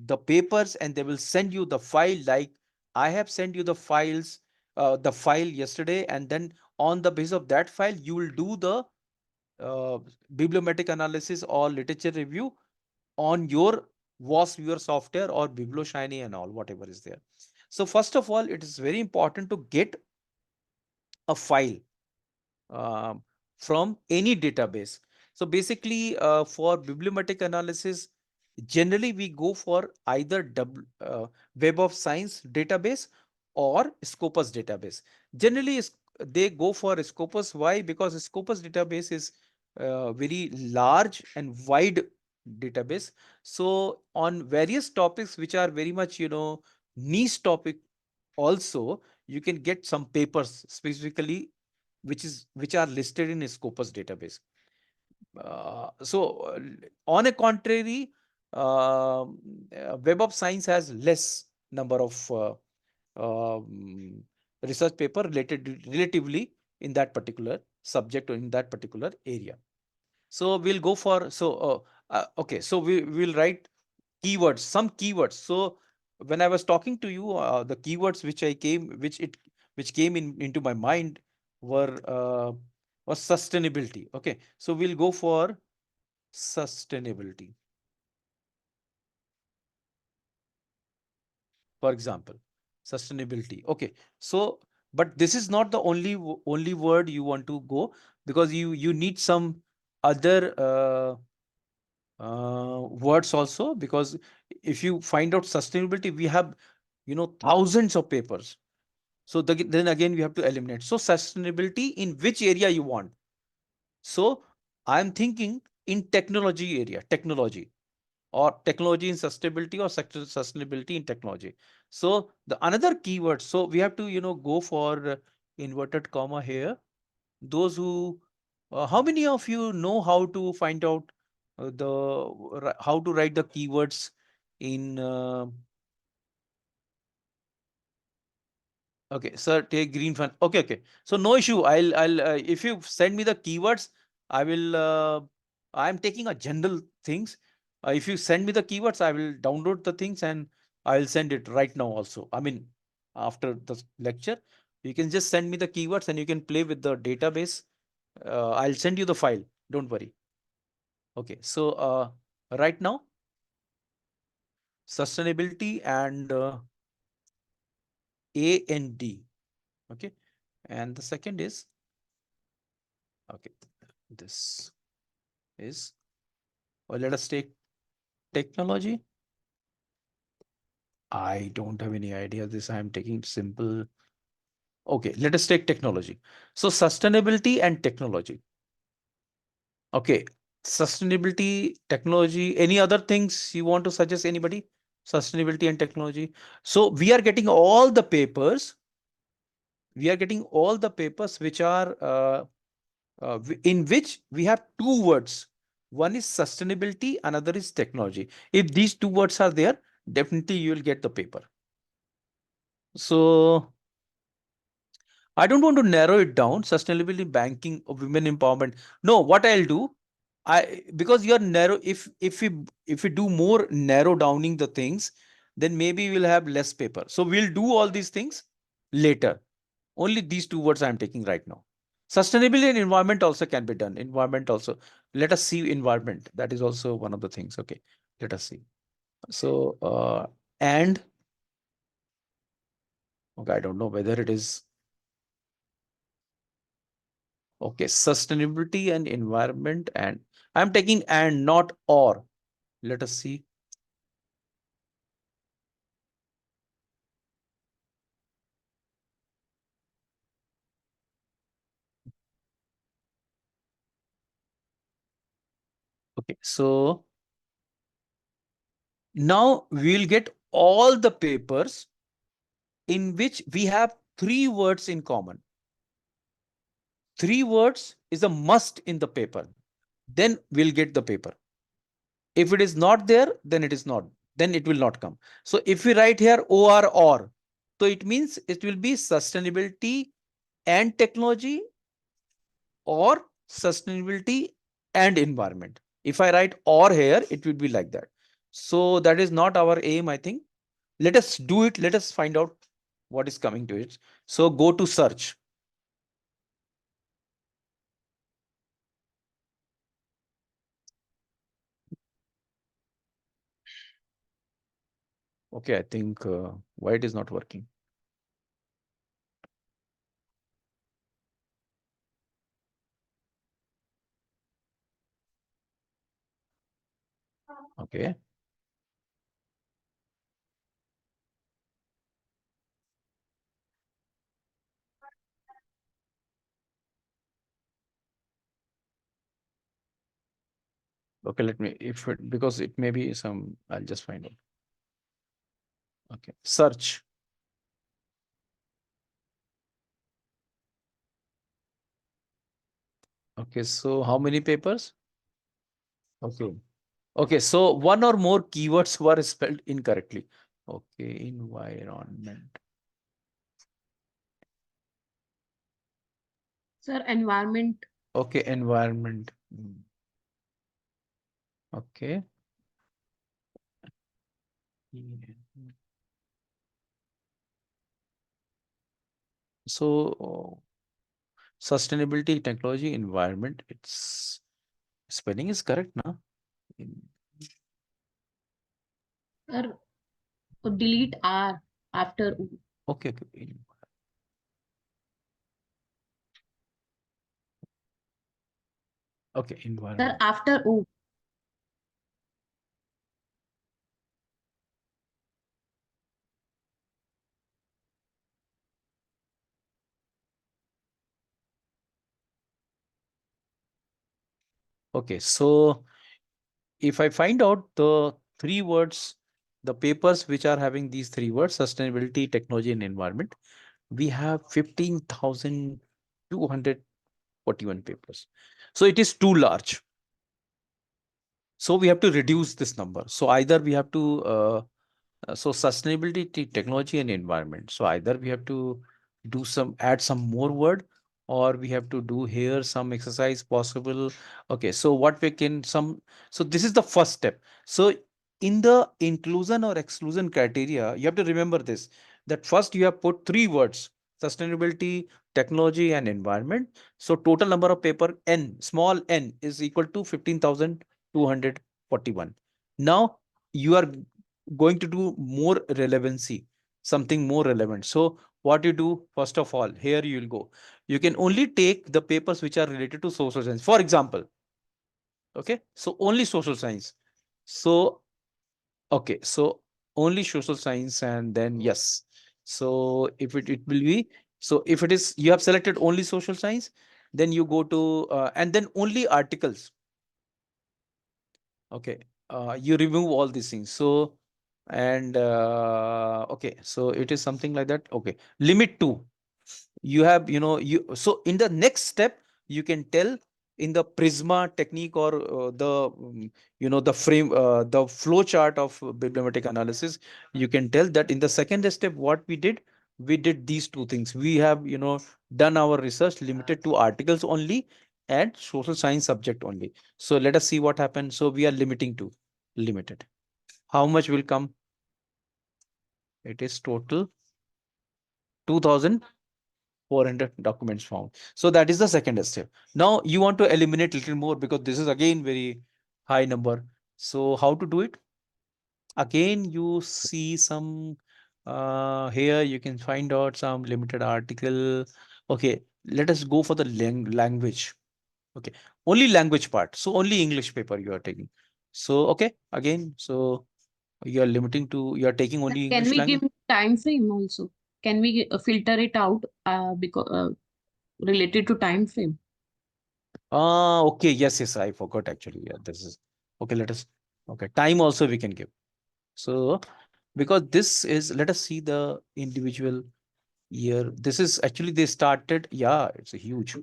the papers and they will send you the file. Like I have sent you the file yesterday, and then on the basis of that file, you will do the uh, bibliometric analysis or literature review on your VOSviewer software or BiblioShiny and all, whatever is there. So first of all, it is very important to get a file um, from any database. So basically, for bibliometric analysis, generally we go for either Web of Science database or Scopus database. Generally, they go for Scopus. Why? Because Scopus database is very large and wide database. So on various topics which are very much, niche topic, also you can get some papers specifically which are listed in Scopus database. So on a contrary, Web of Science has less. number of research paper relatively in that particular subject or in that particular area. So we'll go for, okay, so we will write keywords, some keywords. So when I was talking to you, the keywords which came into my mind were was sustainability. Okay, so we'll go for sustainability, for example. Sustainability. Okay, so but this is not the only word you want to go, because you need some other words also, because if you find out sustainability, we have thousands of papers. So then again we have to eliminate. So sustainability in which area you want? So I'm thinking in technology area, technology, or technology in sustainability, or sustainability in technology. So the another keyword, so we have to go for inverted comma here. Those who how many of you know how to find out how to write the keywords in okay, sir, take green fund. Okay, okay. So no issue. I'll if you send me the keywords, I will. I'm taking a general things. If you send me the keywords, I will download the things and I'll send it right now also. I mean, after the lecture, you can just send me the keywords and you can play with the database. I'll send you the file. Don't worry. Okay. So right now, sustainability and A and D. Okay. And the second is okay. This is, or let us take technology. I don't have any idea this. I am taking simple. Okay, let us take technology. So sustainability and technology. Okay, sustainability, technology. Any other things you want to suggest? Anybody? Sustainability and technology. So we are getting all the papers. We are getting all the papers which are in which we have two words. One is sustainability, another is technology. If these two words are there, definitely you will get the paper. So I don't want to narrow it down. Sustainability, banking, or women empowerment. No, what I'll do, because you're narrow. If we do more narrow downing the things, then maybe we'll have less paper. So we'll do all these things later. Only these two words I'm taking right now. Sustainability and environment also can be done. Environment also. Let us see environment. That is also one of the things. Okay. Let us see. So and okay, I don't know whether it is okay. Sustainability and environment, and I'm taking and, not or. Let us see. Okay. So now we'll get all the papers in which we have three words in common. Three words is a must in the paper. Then we'll get the paper. If it is not there, then it is not. Then it will not come. So if we write here or, so it means it will be sustainability and technology, or sustainability and environment. If I write or here, it would be like that. So that is not our aim, I think. Let us do it. Let us find out what is coming to it. So go to search. Okay, I think why it is not working. Okay. Okay, let me, if it, because it may be some, I'll just find out. Okay, search. Okay, so how many papers? Okay. Okay, so one or more keywords were spelled incorrectly. Okay, environment. Sir, environment. Okay, environment. Okay. So, sustainability, technology, environment. Its spelling is correct, na? In- Sir, delete R after O. Okay, okay. Okay, Sir, environment. after O. Okay, so if I find out the three words, the papers which are having these three words, sustainability, technology, and environment, we have 15,241 papers. So it is too large. So we have to reduce this number. So either we have to so sustainability, technology, and environment. So either we have to add some more word, or we have to do here some exercise possible. Okay, so what we can so this is the first step. So in the inclusion or exclusion criteria, you have to remember this, that first you have put three words: sustainability, technology, and environment. So total number of paper n, small n, is equal to 15,241. Now you are going to do more relevancy, something more relevant. So what you do, first of all, here you will go. You can only take the papers which are related to social science. For example, okay, so only social science. So okay, so only social science, and then yes. So if it will be, so if it is, you have selected only social science, then you go to and then only articles. Okay, you remove all these things. So and okay, so it is something like that. Okay, limit to, you have, you, so in the next step you can tell in the prisma technique, or the frame, the flow chart of bibliometric analysis. You can tell that in the second step what we did these two things. We have, done our research limited to articles only and social science subject only. So let us see what happens. So we are limiting to limited. How much will come? It is total 2,400 documents found. So that is the second step. Now you want to eliminate little more, because this is again very high number. So how to do it? Again, you see some here you can find out some limited article. Okay, let us go for the language. Okay, only language part. So only English paper you are taking. So okay, again, so you are limiting to, you are taking Sir, only can English we give language. time frame also? Can we filter it out because related to time frame? Okay, yes, yes, I forgot actually. Yeah, this is okay. Let us, okay, time also we can give. So because this is, let us see the individual year. This is actually they started. Yeah, it's a huge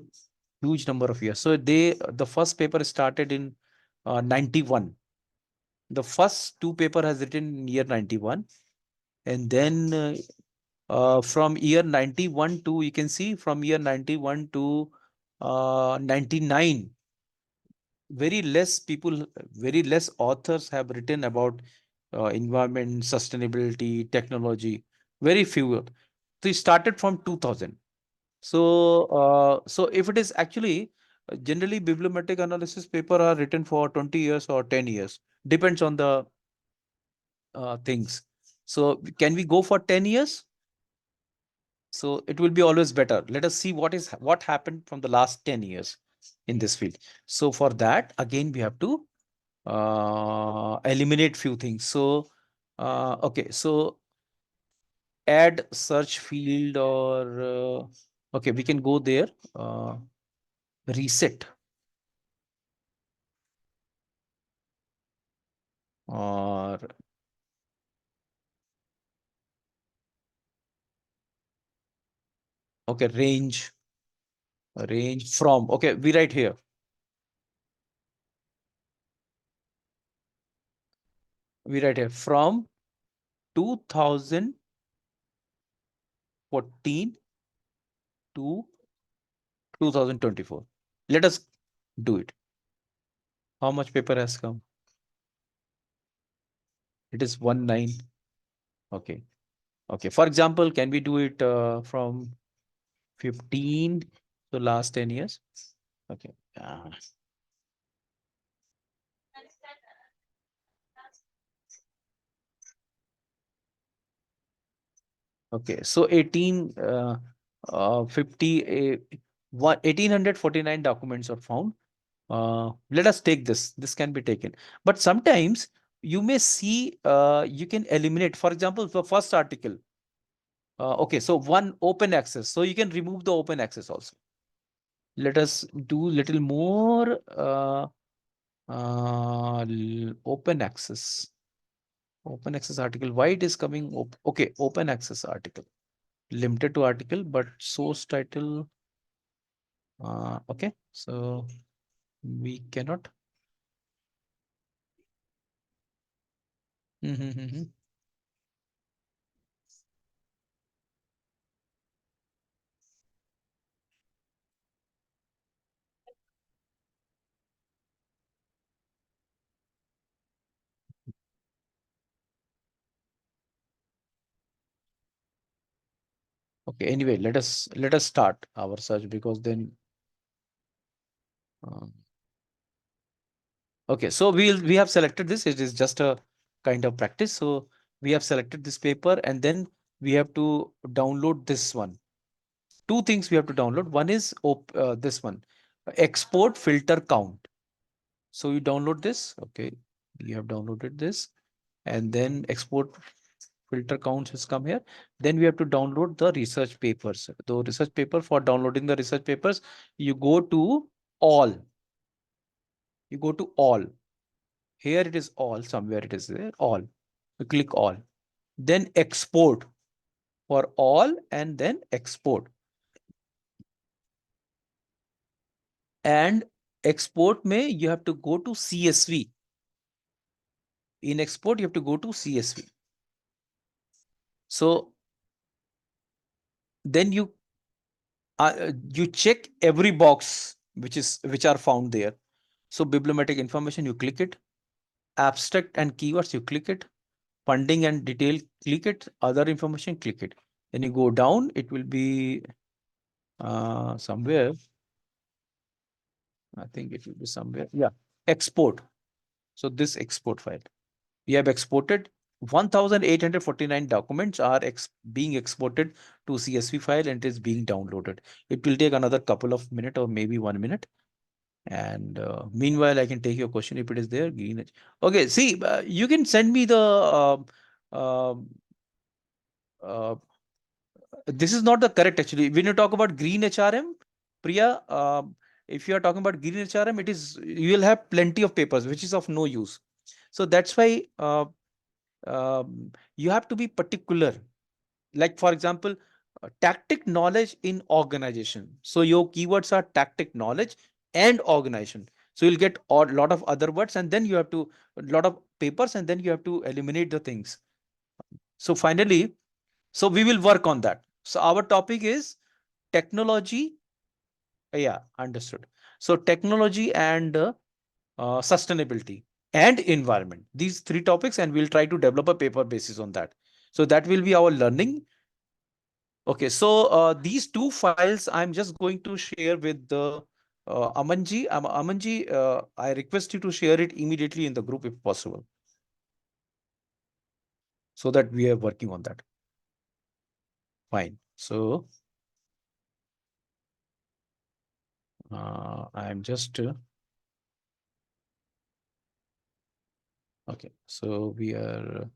number of years. So the first paper started in 91. The first two paper has written in year 91, and then from year 91 to, you can see, from year 91 to 99, very less people, very less authors have written about environment, sustainability, technology. Very few. They started from 2000. So, so if it is actually, generally bibliometric analysis paper are written for 20 years or 10 years, depends on the things. So can we go for 10 years? So it will be always better. Let us see what happened from the last 10 years in this field. So for that, again, we have to eliminate few things. So okay, so add search field, or okay, we can go there. Reset, or okay, range from, okay, we write here, from 2014 to 2024. Let us do it. How much paper has come? It is 19. Okay. Okay. For example, can we do it from 15 to last 10 years? Okay. Okay. So 1849 documents are found. Let us take this. This can be taken. But sometimes you may see you can eliminate, for example, the first article. Okay, so one open access. So you can remove the open access also. Let us do little more open access. Open access article. Why it is coming? Okay, open access article. Limited to article, but source title. Okay, so we cannot. Okay, anyway, let us start our search, because then uh, okay, so we have selected this. It is just a kind of practice. So we have selected this paper, and then we have to download this one. Two things we have to download. One is this one, export filter count. So you download this. Okay, you have downloaded this, and then export filter counts has come here. Then we have to download the research papers. The research paper, for downloading the research papers, you go to all. You go to all. Here it is all, somewhere it is there, all. You click all. Then export for all, and then export. And export may you have to go to CSV. In export, you have to go to CSV. So then you check every box which are found there. So bibliometric information, you click it. Abstract and keywords, you click it. Funding and detail, click it. Other information, click it. Then you go down, it will be somewhere. I think it will be somewhere. Yeah, export. So this export file, we have exported 1849 documents are being exported to CSV file, and it is being downloaded. It will take another couple of minutes or maybe 1 minute. And meanwhile, I can take your question if it is there. Green. Okay, see, you can send me the uh, uh, this is not the correct actually. When you talk about green HRM, Priya, if you are talking about green HRM, it is, you will have plenty of papers which is of no use. So that's why you have to be particular. Like for example, tactic knowledge in organization. So your keywords are tactic knowledge and organization. So you'll get a lot of other words, and then you have to a lot of papers, and then you have to eliminate the things. So finally, so we will work on that. So our topic is technology. Yeah, understood. So technology and sustainability and environment. These three topics, and we'll try to develop a paper basis on that. So that will be our learning. Okay, so these two files I'm just going to share with the Amanji. Amanji, I request you to share it immediately in the group if possible, so that we are working on that. Fine. So I'm just okay. So we are.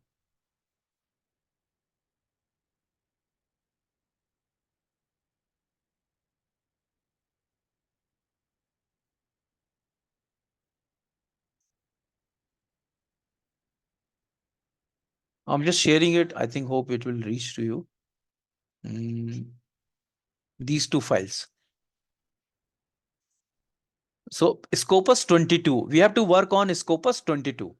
I'm just sharing it. I think hope it will reach to you. These two files. So Scopus 22. We have to work on Scopus 22.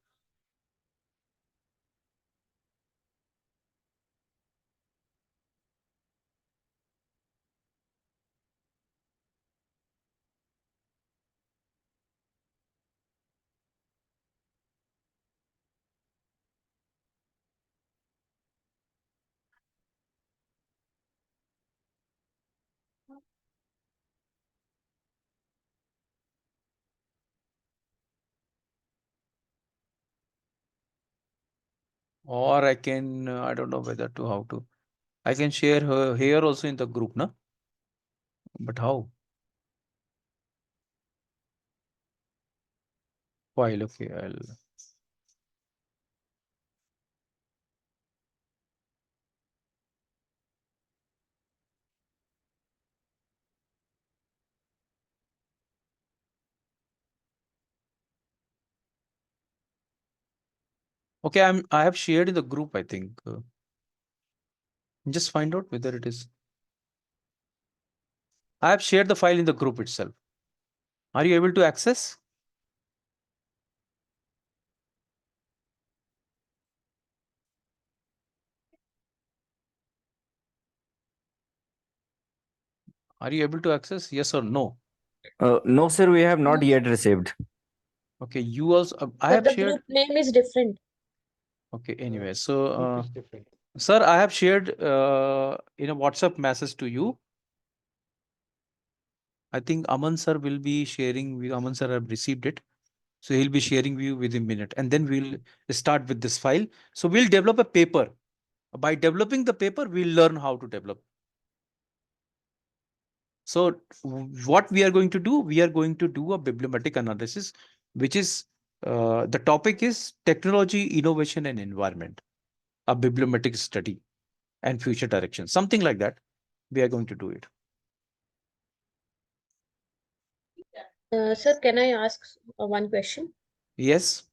Or I can, I don't know whether to how to. I can share her here also in the group, na? But how? File, okay, I'll. Okay, I have shared in the group, I think. Just find out whether it is. I have shared the file in the group itself. Are you able to access? Are you able to access? Yes or no? No, sir, we have not No, yet received. Okay, you also, I sir, have the shared. group name is different. Okay, anyway, so, sir, I have shared in a WhatsApp message to you. I think Aman sir will be sharing with Aman sir have received it. So he'll be sharing with you within a minute. And then we'll start with this file. So we'll develop a paper. By developing the paper, we'll learn how to develop. So what we are going to do, we are going to do a bibliometric analysis, which is the topic is technology, innovation, and environment, a bibliometric study and future direction, something like that. We are going to do it. Sir, can I ask one question? Yes.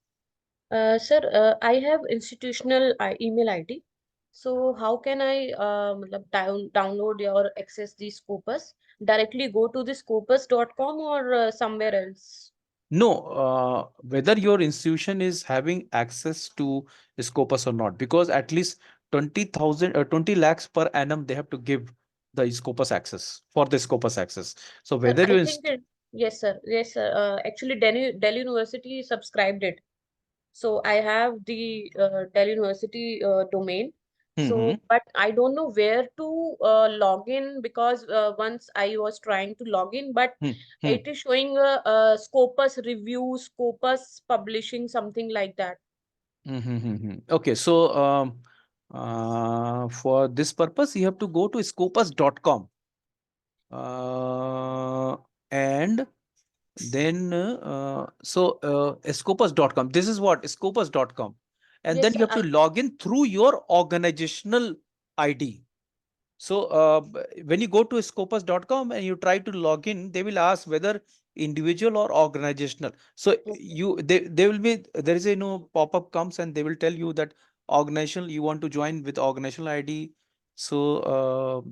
Sir, I have institutional email ID. So how can I matlab download or access the Scopus? Directly go to the scopus.com or somewhere else? No, whether your institution is having access to Scopus or not, because at least 20,000 or 20 lakhs per annum they have to give the Scopus access for the Scopus access. So Sir, whether I you think it, yes, sir. Yes, sir. Actually, Delhi University subscribed it. So I have the Delhi University domain. hmm So, but I don't know where to log in because once I was trying to log in, but hmm hmm it is showing Scopus review, Scopus publishing, something like that. Okay, so for this purpose, you have to go to scopus.com and then scopus.com. This is what scopus.com, and then Yes, you sir. have to log in through your organizational ID. So when you go to scopus.com and you try to log in, they will ask whether individual or organizational. So Okay. they will be there is a pop-up comes and they will tell you that organizational you want to join with organizational ID. So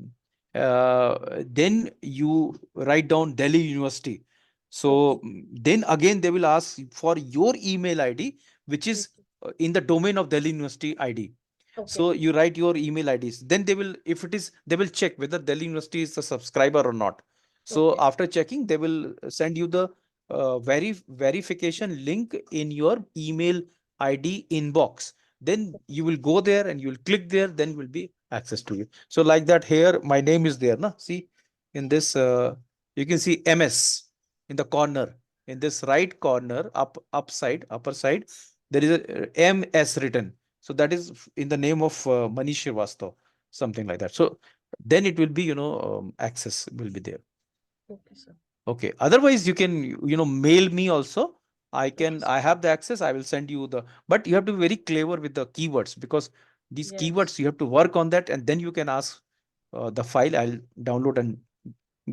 then you write down Delhi University. So Okay. then again they will ask for your email ID, which is Okay. in the domain of Delhi University ID. Okay. So you write your email IDs. Then they will, if it is, they will check whether Delhi University is a subscriber or not. So Okay. after checking, they will send you the verification link in your email ID inbox. Then Okay. you will go there and you will click there. Then will be access to you. So like that here, my name is there. Na? See in this, you can see MS in the corner. In this right corner, upper side, there is a MS written. So that is in the name of Manish Srivastava, something like that. So then it will be, access will be there. Okay, sir. Okay. Otherwise, you can, mail me also. Okay, I sir. have the access. I will send you but you have to be very clever with the keywords because these Yes. keywords, you have to work on that and then you can ask the file. I'll download and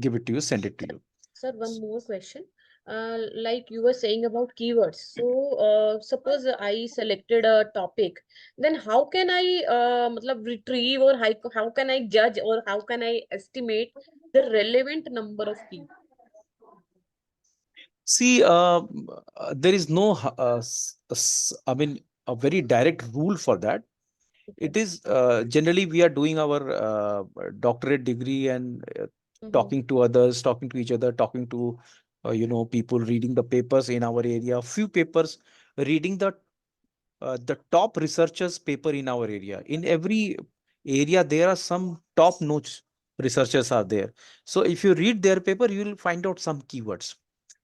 give it to you, send it to you. Sir, one more question. Like you were saying about keywords. So, suppose I selected a topic, then how can I matlab retrieve or how can I judge or how can I estimate the relevant number of keywords? See, there is no, I mean, a very direct rule for that. Okay. It is generally we are doing our doctorate degree and Mm-hmm. talking to others, talking to each other, talking to people, reading the papers in our area. Few papers, reading the top researchers paper in our area. In every area, there are some top-notch researchers are there. So if you read their paper, you will find out some keywords.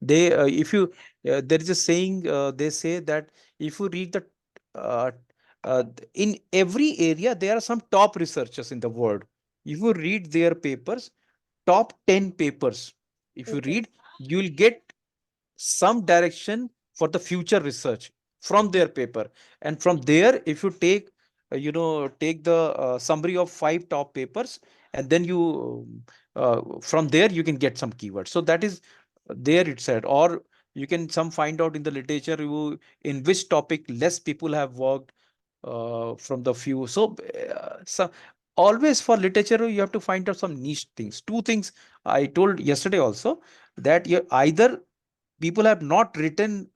If you, there is a saying, they say that if you read the uh, in every area, there are some top researchers in the world. If you read their papers, top 10 papers, if you Okay. read, you'll get some direction for the future research from their paper. And from there, if you take, take the summary of 5 top papers, and then from there, you can get some keywords. So that is there it said, or you can some find out in the literature review in which topic less people have worked from the few. So always for literature, you have to find out some niche things. Two things I told yesterday also, that you either people have not written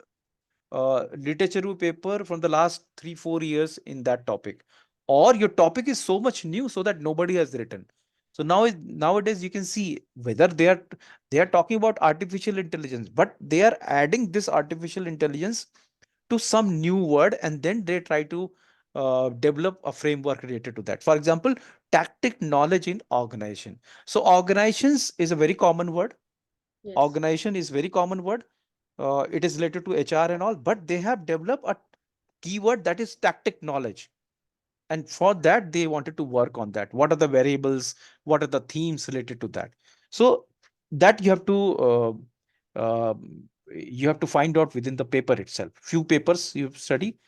literature review paper from the last 3 4 years in that topic, or your topic is so much new so that nobody has written. So nowadays you can see whether they are talking about artificial intelligence, but they are adding this artificial intelligence to some new word, and then they try to develop a framework related to that. For example, tactic knowledge in organization. So organizations is a very common word. Yes. Organization is very common word. It is related to HR and all, but they have developed a keyword that is tactic knowledge. And for that, they wanted to work on that. What are the variables? What are the themes related to that? So that you have to find out within the paper itself. Few papers you study,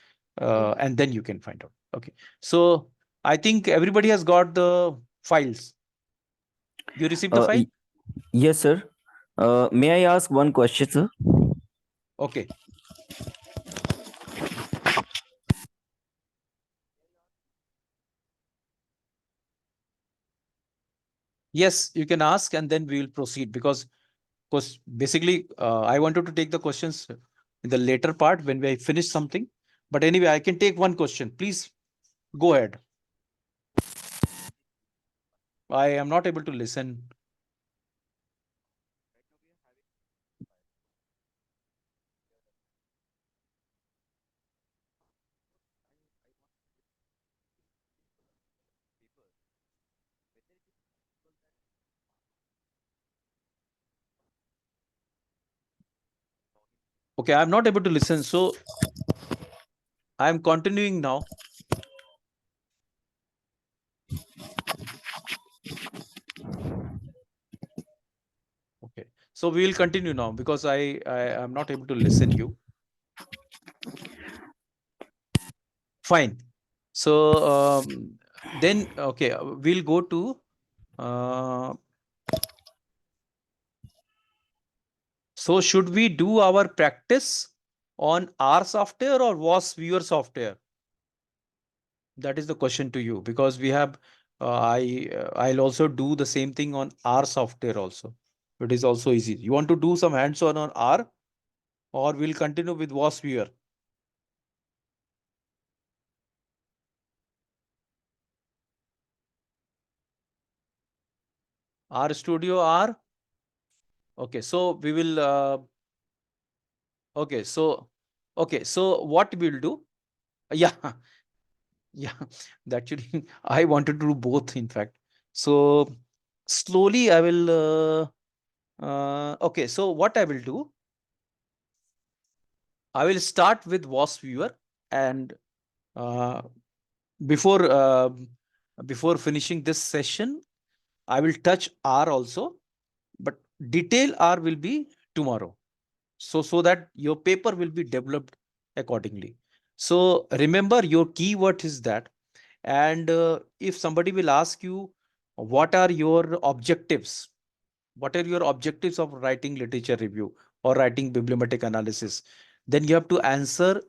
Mhm. and then you can find out. Okay. So I think everybody has got the files. You received the Uh, file? y- yes, sir. May I ask one question, sir? Okay. Yes, you can ask, and then we will proceed, because basically I wanted to take the questions in the later part when we finish something. But anyway, I can take one question. Please go ahead. I am not able to listen. Okay, I'm not able to listen. So I'm continuing now. Okay. So we will continue now, because I am not able to listen you. Fine. So then, okay, we'll go to uh, so should we do our practice on our software or VOSviewer software? That is the question to you, because we have I'll also do the same thing on our software also. It is also easy. You want to do some hands-on on R, or we'll continue with VOSviewer? R Studio R. Okay, so we will okay, so what we'll do? Yeah, yeah. Actually, I wanted to do both, in fact. So slowly I will okay, so what I will do, I will start with VOSviewer, and uh, before before finishing this session, I will touch R also, but detail R will be tomorrow. So that your paper will be developed accordingly. So remember, your keyword is that. And if somebody will ask you, what are your objectives? What are your objectives of writing literature review or writing bibliometric analysis? Then you have to answer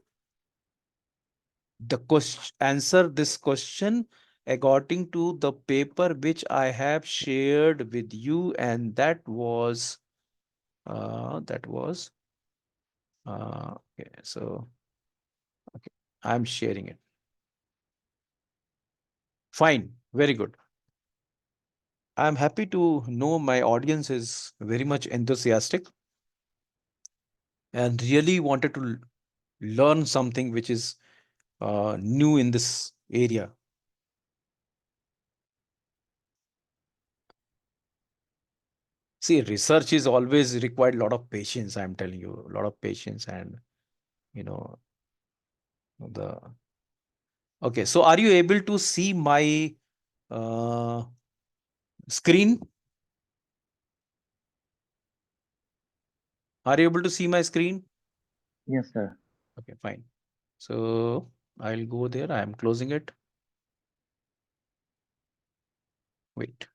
answer this question according to the paper which I have shared with you, and that was okay. So okay, I'm sharing it. Fine, very good. I'm happy to know my audience is very much enthusiastic and really wanted to learn something which is new in this area. See, research is always required a lot of patience. I'm telling you, a lot of patience, and you know the Okay, so are you able to see my uh, screen? Are you able to see my screen? Yes, sir. Okay, fine. So I'll go there. I am closing it. Wait.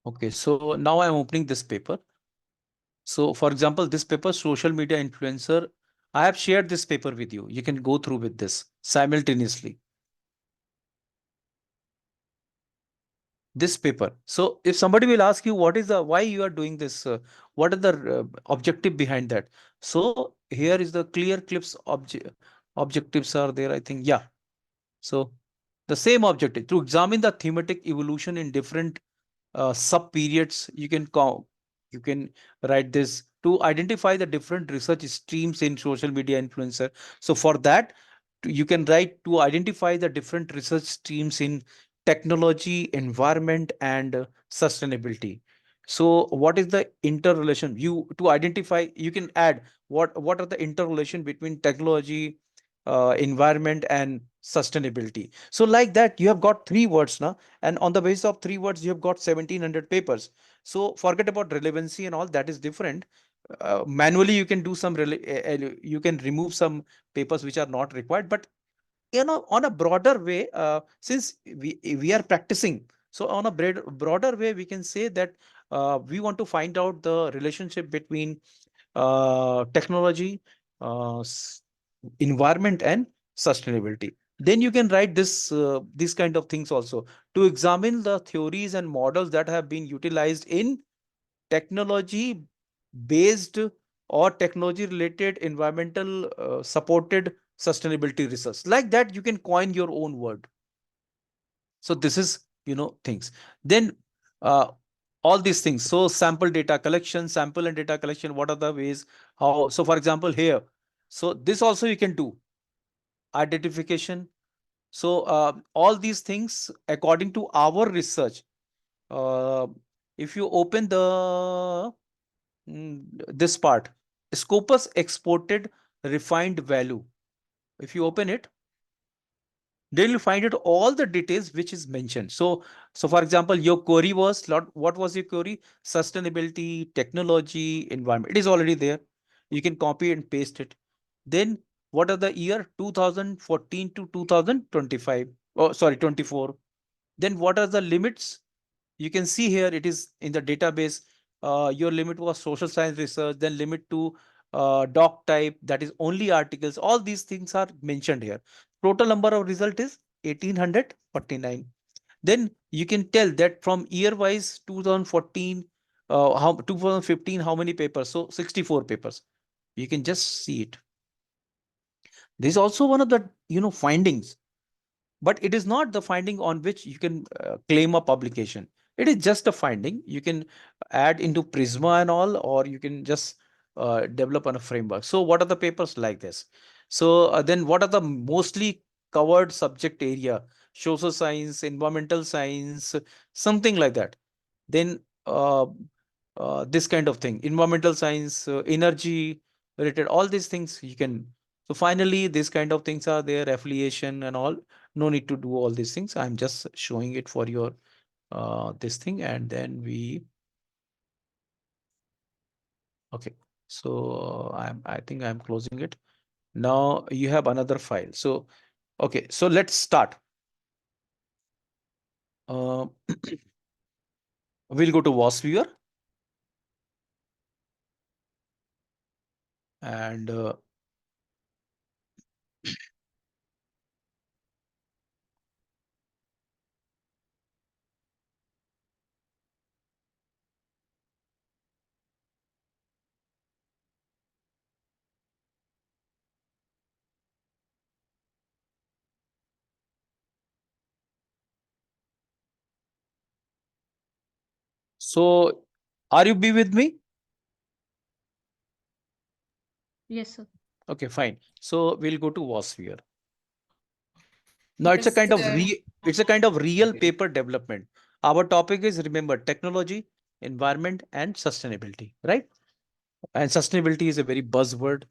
Okay, so now I'm opening this paper. So for example, this paper, social media influencer, I have shared this paper with you. You can go through with this simultaneously. This paper. So if somebody will ask you what is the why you are doing this, what are the objective behind that? So here is the clear clips objectives are there. I think yeah. So the same objective to examine the thematic evolution in different sub periods. You can write this to identify the different research streams in social media influencer. So for that you can write to identify the different research streams in technology, environment, and sustainability. So what is the interrelation? You to identify, you can add what are the interrelation between technology, environment, and sustainability. So like that, you have got three words now, and on the basis of three words, you have got 1700 papers. So forget about relevancy and all that is different. Manually, you can do some you can remove some papers which are not required, but on a broader way, since we are practicing, so on a broader way we can say that we want to find out the relationship between technology, environment, and sustainability. Then you can write these kind of things also to examine the theories and models that have been utilized in technology based or technology related environmental supported sustainability research. Like that, you can coin your own word. So this is things. Then uh, all these things. So sample data collection, sample and data collection. What are the ways? How? So for example, here. So this also you can do identification. So all these things according to our research. Uh, if you open this part, Scopus exported refined value. If you open it, then you'll find it all the details which is mentioned. So for example, your query was what was your query? Sustainability, technology, environment. It is already there. You can copy and paste it. Then what are the year 2014 to 2025? Oh, sorry, 24. Then what are the limits? You can see here it is in the database. Your limit was social science research, then limit to doc type, that is only articles. All these things are mentioned here. Total number of result is 1849. Then you can tell that from year wise 2014, how 2015, how many papers? So 64 papers. You can just see it. This is also one of the findings, but it is not the finding on which you can claim a publication. It is just a finding. You can add into Prisma and all, or you can just develop on a framework. So what are the papers like this? So then what are the mostly covered subject area? Social science, environmental science, something like that. Then this kind of thing, environmental science, energy related, all these things you can. So finally, this kind of things are there, affiliation and all. No need to do all these things. I'm just showing it for your this thing, and then we okay. So I think I'm closing it. Now you have another file. So okay, so let's start. Uh, we'll go to VOSviewer, and So are you be with me? Yes, sir. Okay, fine. So we'll go to VOSviewer. Now Yes, sir. it's a kind of real paper development. Our topic is, remember, technology, environment, and sustainability, right? And sustainability is a very buzzword.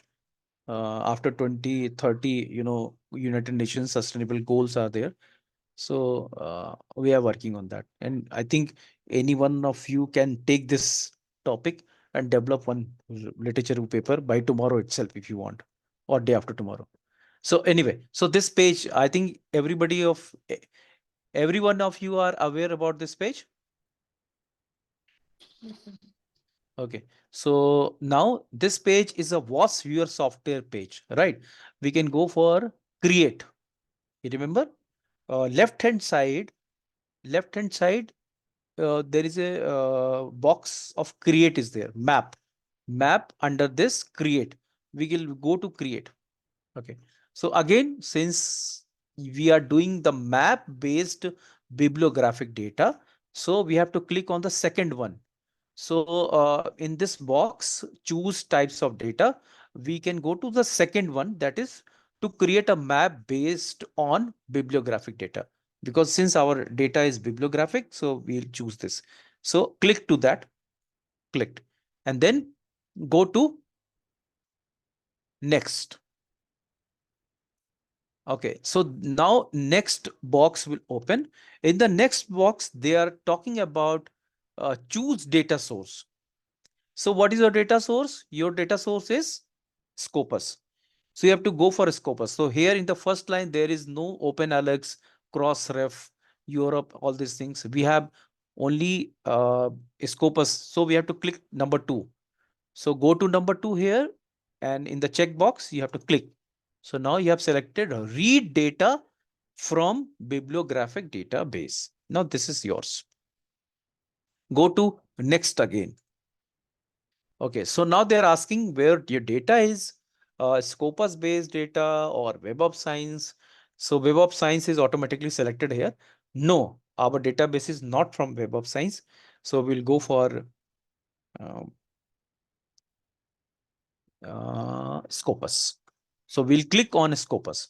After 2030, United Nations sustainable goals are there. So we are working on that. And I think any one of you can take this topic and develop one literature paper by tomorrow itself if you want, or day after tomorrow. So anyway, so this page, I think every one of you are aware about this page. Yes, sir. Okay, so now this page is a VOSviewer software page, right? We can go for create. You remember, left hand side, there is a box of create is there. Map under this create. We will go to create. Okay. So again, since we are doing the map based bibliographic data, so we have to click on the second one. So in this box, choose types of data. We can go to the second one, that is to create a map based on bibliographic data. Because since our data is bibliographic, so we'll choose this. So click to that, clicked, and then go to next. Okay, so now next box will open. In the next box, they are talking about choose data source. So what is your data source? Your data source is Scopus. So you have to go for Scopus. So here in the first line, there is no OpenAlex, Crossref, Europe, all these things. We have only Scopus. So we have to click number 2. So go to number 2 here, and in the checkbox, you have to click. So now you have selected read data from bibliographic database. Now this is yours. Go to next again. Okay, so now they're asking where your data is, Scopus based data or Web of Science. So Web of Science is automatically selected here. No, our database is not from Web of Science. So we'll go for Scopus. So we'll click on Scopus.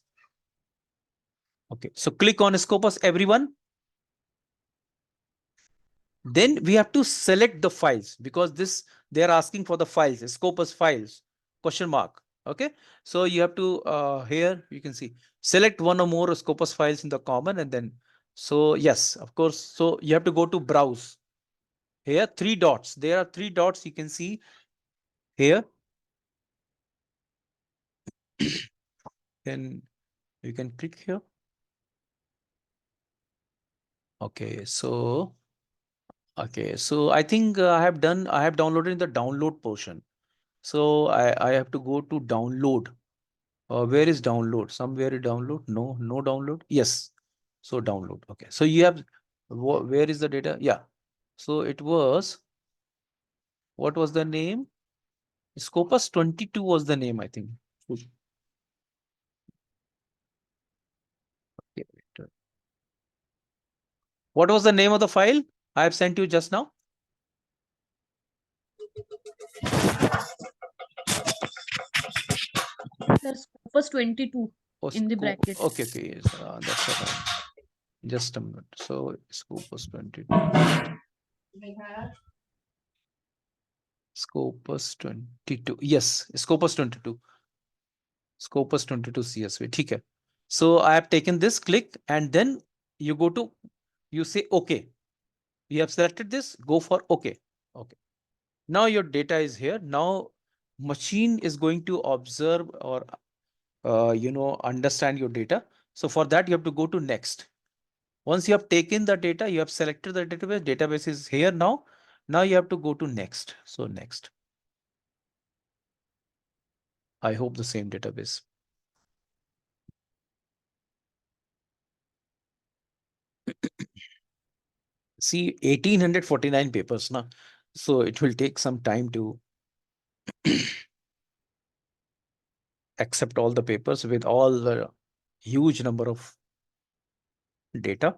Okay, so click on Scopus, everyone. Then we have to select the files, because they are asking for the files, Scopus files, question mark. Okay, so you have to here you can see select one or more Scopus files in the common, and then so yes, of course. So you have to go to browse. Here, 3 dots. There are 3 dots you can see here. Then you can click here. Okay, so I think I have downloaded in the download portion. So I have to go to download. Where is download? Somewhere download? No, no download. Yes. So download. Okay. So you have, where is the data? Yeah. So it was, what was the name? Scopus 22 was the name, I think. Okay, wait. What was the name of the file I have sent you just now? Sir, Scopus 22 Oh, in the bracket. okay, okay. Yes, that's what just a minute. So Scopus 22. Scopus 22. Yes, Scopus 22. Scopus 22 CSV. Okay. So I have taken this, click, and then you go to, you say OK. You have selected this, go for OK. Okay. Now your data is here. Now machine is going to observe or understand your data. So for that, you have to go to next. Once you have taken the data, you have selected the database. Database is here now. Now you have to go to next. So next. I hope the same database. See, 1849 papers now. So it will take some time to accept all the papers with all the huge number of data.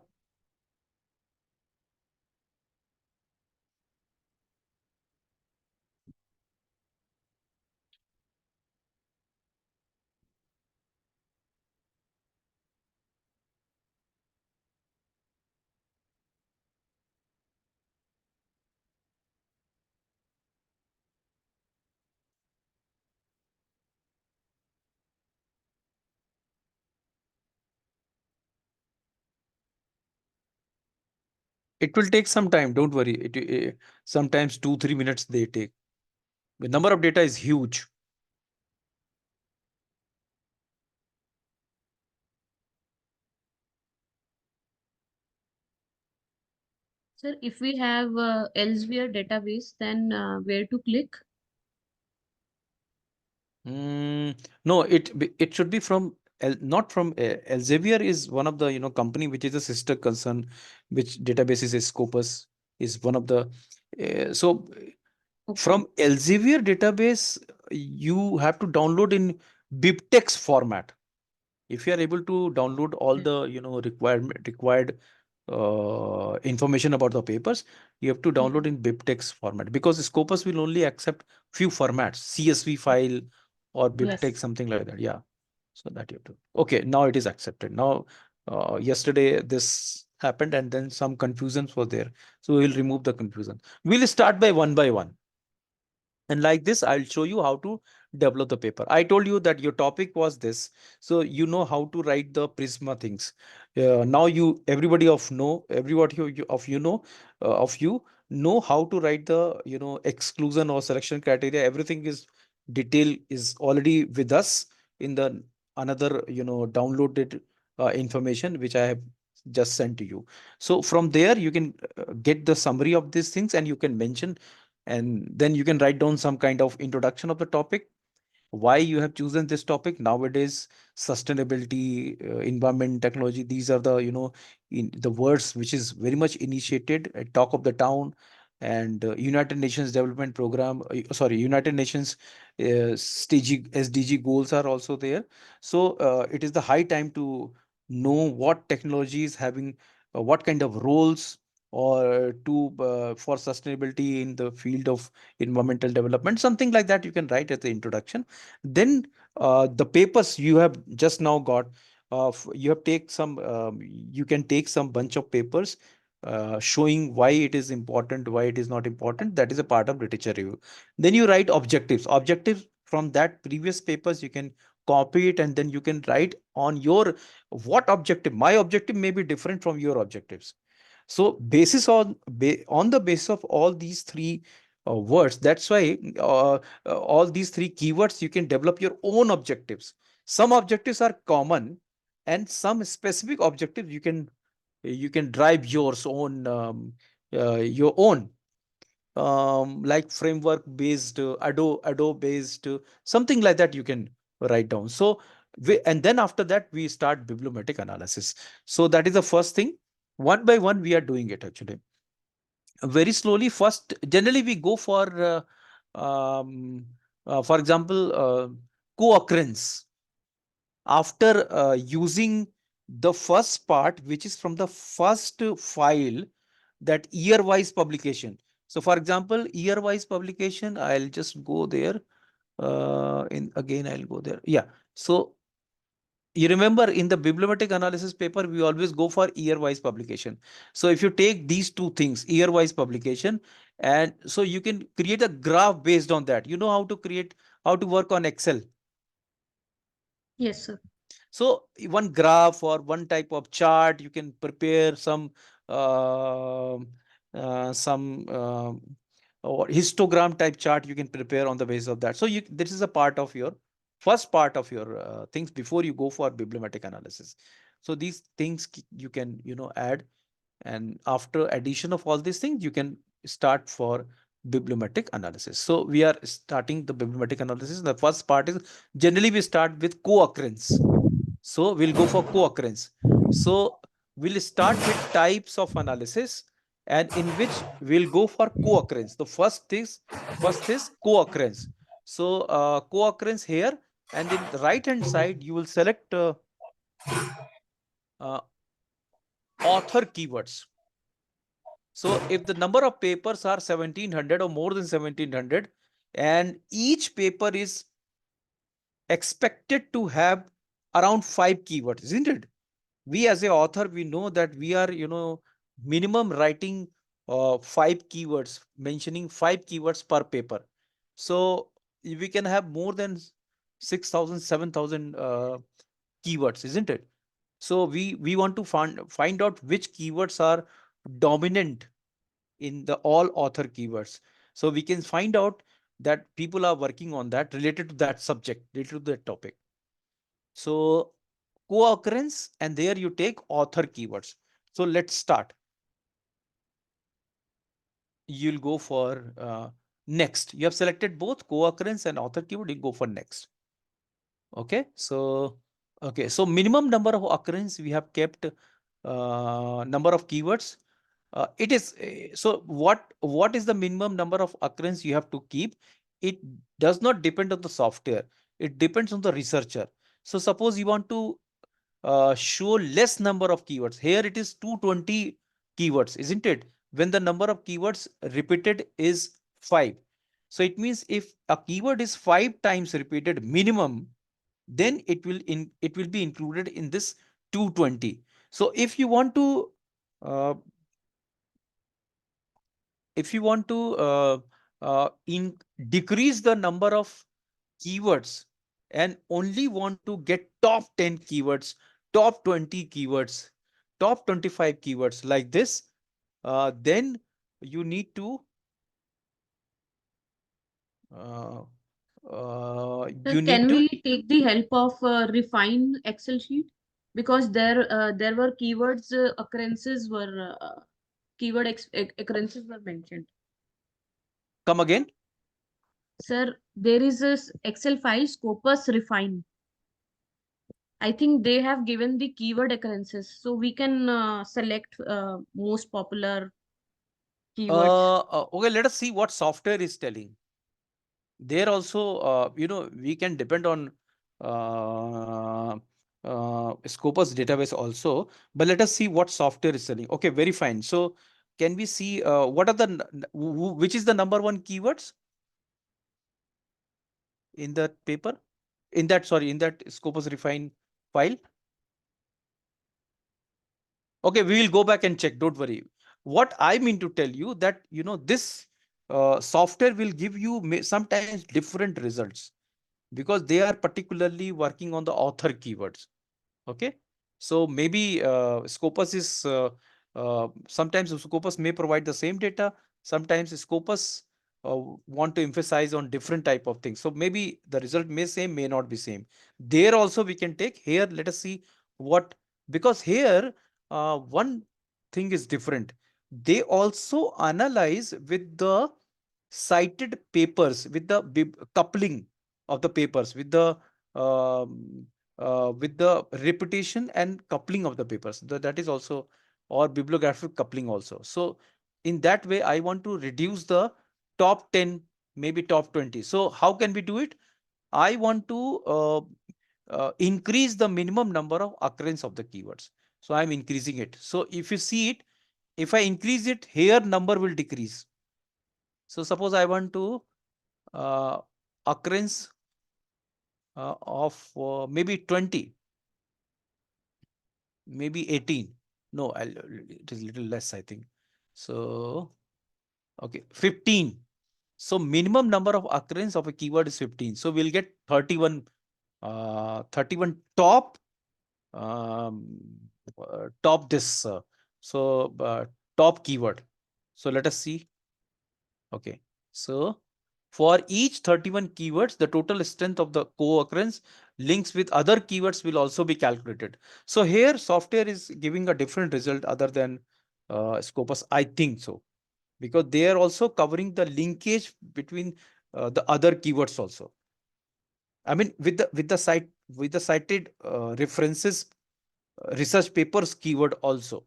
It will take some time. Don't worry. Sometimes 2-3 minutes they take. The number of data is huge. Sir, if we have Elsevier database, then where to click? No, it should be from not from Elsevier is one of the company which is a sister concern, which database is Scopus is one of the so Okay. from Elsevier database you have to download in BibTeX format. If you are able to download all Yes. the required information about the papers, you have to download Mhm. in BibTeX format because Scopus will only accept few formats, CSV file or BibTeX, Yes. something like that. Yeah. So that you have to. Okay, now it is accepted. Now, yesterday this happened and then some confusions were there. So we'll remove the confusion. We'll start by one. And like this, I'll show you how to develop the paper. I told you that your topic was this. So you know how to write the Prisma things. Now everybody of you know how to write the, exclusion or selection criteria. Everything is detail is already with us in the another, downloaded information which I have just sent to you. So from there, you can get the summary of these things and you can mention, and then you can write down some kind of introduction of the topic, why you have chosen this topic. Nowadays sustainability, environment, technology, these are the in the words which is very much initiated at talk of the town. And United Nations development program, sorry, United Nations SDG goals are also there. So it is the high time to know what technology is having what kind of roles or to for sustainability in the field of environmental development, something like that you can write at the introduction. Then the papers you have just now got, you have take some you can take some bunch of papers showing why it is important, why it is not important. That is a part of literature review. Then you write objectives from that previous papers. You can copy it and then you can write on your what objective. My objective may be different from your objectives. So on the basis of all these three words, that's why all these three keywords, you can develop your own objectives. Some objectives are common and some specific objectives you can drive your own, like framework based, Ado based, something like that you can write down. So and then after that we start bibliometric analysis. So that is the first thing. One by one we are doing it actually very slowly. First, generally we go for example, co-occurrence. After using the first part, which is from the first file, that year-wise publication. So for example, year-wise publication, I'll just go there. In again, I'll go there. Yeah. So you remember in the bibliometric analysis paper, we always go for year-wise publication. So if you take these two things, year-wise publication, and so you can create a graph based on that. You know how to work on Excel. Yes, sir. So one graph or one type of chart, you can prepare uh, some or histogram type chart you can prepare on the basis of that. So this is a part of your first part of your things before you go for bibliometric analysis. So these things you can add, and after addition of all these things you can start for bibliometric analysis. So we are starting the bibliometric analysis. The first part is generally we start with co-occurrence. So we'll go for co-occurrence. So we'll start with types of analysis, and in which we'll go for co-occurrence. The first is co-occurrence. So co-occurrence here, and in the right hand side you will select uh, author keywords. So if the number of papers are 1700 or more than 1700, and each paper is expected to have around 5 keywords, isn't it? We as a author, we know that we are minimum writing 5 keywords, mentioning 5 keywords per paper. So we can have more than 6,000, 7,000 keywords, isn't it? So we want to find out which keywords are dominant in the all author keywords. So we can find out that people are working on that related to that subject, related to that topic. So co-occurrence, and there you take author keywords. So let's start. You'll go for next. You have selected both co-occurrence and author keyword, you go for next. Okay, so minimum number of occurrence we have kept, number of keywords. It is so what is the minimum number of occurrence you have to keep? It does not depend on the software. It depends on the researcher. So suppose you want to show less number of keywords. Here it is 220 keywords, isn't it? When the number of keywords repeated is 5. So it means if a keyword is 5 times repeated minimum, then it will be included in this 220. So if you want to uh, in decrease the number of keywords and only want to get top 10 keywords, top 20 keywords, top 25 keywords like this, then you need to uh, Sir, you need can to we take the help of refine Excel sheet? Because there were keywords occurrences were occurrences were mentioned. come again. Sir, there is a Excel file Scopus refine. I think they have given the keyword occurrences, so we can select most popular keywords. Okay, let us see what software is telling. There also, we can depend on uh, Scopus database also, but let us see what software is telling. Okay, very fine. So can we see what are the which is the number one keywords in that paper? In that, sorry, in that Scopus refine file? Okay, we will go back and check. Don't worry. What I mean to tell you that, this software will give you sometimes different results because they are particularly working on the author keywords. Okay. So maybe Scopus is sometimes Scopus may provide the same data. Sometimes Scopus want to emphasize on different type of things. So maybe the result may same, may not be same. There also we can take here. Let us see what, because here one thing is different. They also analyze with the cited papers, with the coupling of the papers, um, with the repetition and coupling of the papers. That is also, or bibliographic coupling also. So in that way, I want to reduce the top 10, maybe top 20. So how can we do it? I want to increase the minimum number of occurrence of the keywords. So I'm increasing it. So if you see it, if I increase it, here number will decrease. So suppose I want to occurrence of maybe 20, maybe 18. No, it is little less, I think. So, okay, 15. So minimum number of occurrence of a keyword is 15. So we'll get 31, 31 top, um, top this. Top keyword. So let us see. Okay. So for each 31 keywords, the total strength of the co-occurrence links with other keywords will also be calculated. So here software is giving a different result other than Scopus, I think so, because they are also covering the linkage between the other keywords also. I mean, with the cited references, research papers keyword also.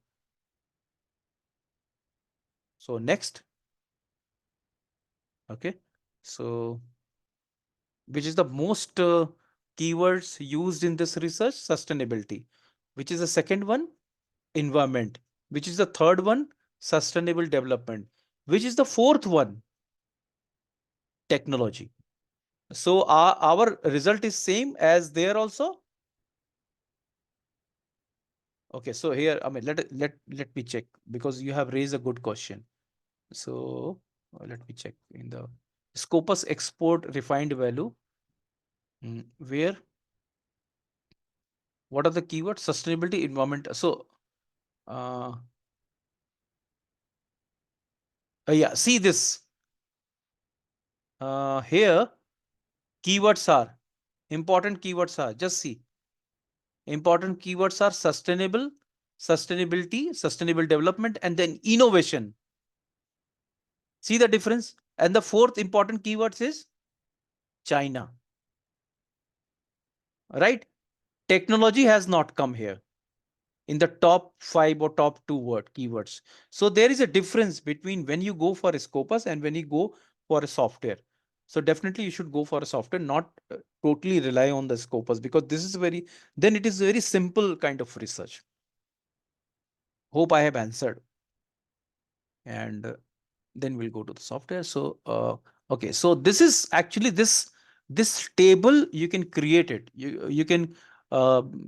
So next, okay. So which is the most keywords used in this research? Sustainability. Which is the second one? Environment. Which is the third one? Sustainable development. Which is the fourth one? Technology. So our result is same as there also. Okay, so here, I mean, let me check, because you have raised a good question. So let me check in the Scopus export refined value. Where, what are the keywords? Sustainability, environment. So uh, Yeah, see this. Here, keywords are, important keywords are, just see. Important keywords are sustainable, sustainability, sustainable development, and then innovation. See the difference? And the fourth important keywords is China. Right? Technology has not come here in the top 5 or top 2 keywords. So there is a difference between when you go for a Scopus and when you go for a software. So definitely you should go for a software, not totally rely on the Scopus, because this is then it is very simple kind of research. Hope I have answered. And then we'll go to the software. So okay, so this is actually this table. You can create it. You can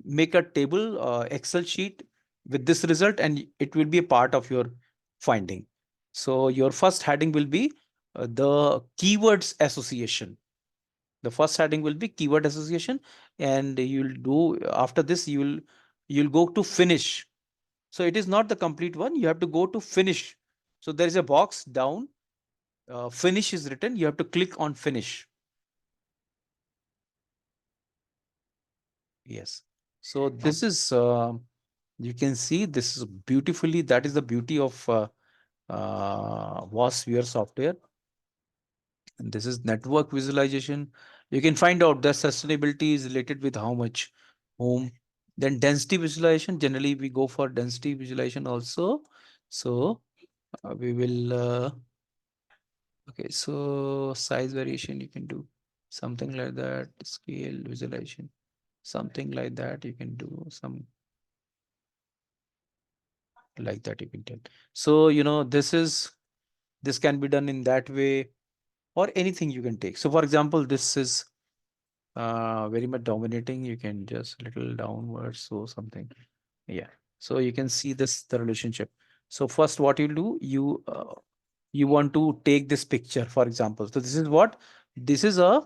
make a table, Excel sheet with this result, and it will be a part of your finding. So your first heading will be the keywords association. The first heading will be keyword association, and you'll do, after this you'll go to finish. So it is not the complete one. You have to go to finish. So there is a box down. Finish is written. You have to click on finish. Yes. So this is, you can see this is beautifully, that is the beauty of VOSviewer software. And this is network visualization. You can find out the sustainability is related with how much home. Then density visualization. Generally, we go for density visualization also. So we will, okay, so size variation you can do something like that, scale visualization, something like that you can do, some like that you can tell. So, this can be done in that way, or anything you can take. So for example, this is very much dominating. You can just little downwards, so something. Yeah. So you can see the relationship. So first what you do, you want to take this picture, for example. So this is what? This is a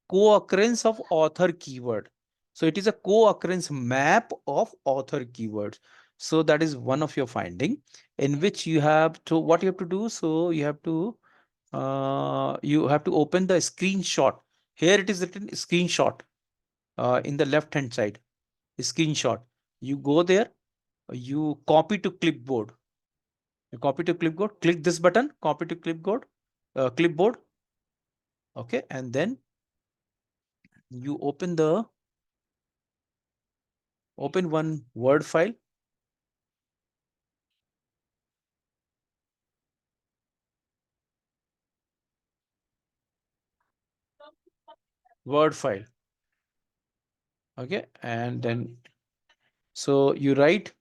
co-occurrence of author keyword. So it is a co-occurrence map of author keywords. So that is one of your finding, in which you have to, what you have to do. So you have to open the screenshot. Here it is written screenshot in the left hand side, screenshot. You go there, you copy to clipboard. You copy to clipboard, click this button, copy to clipboard. Okay, and then you open one Word file. Word file. Okay, and then so you write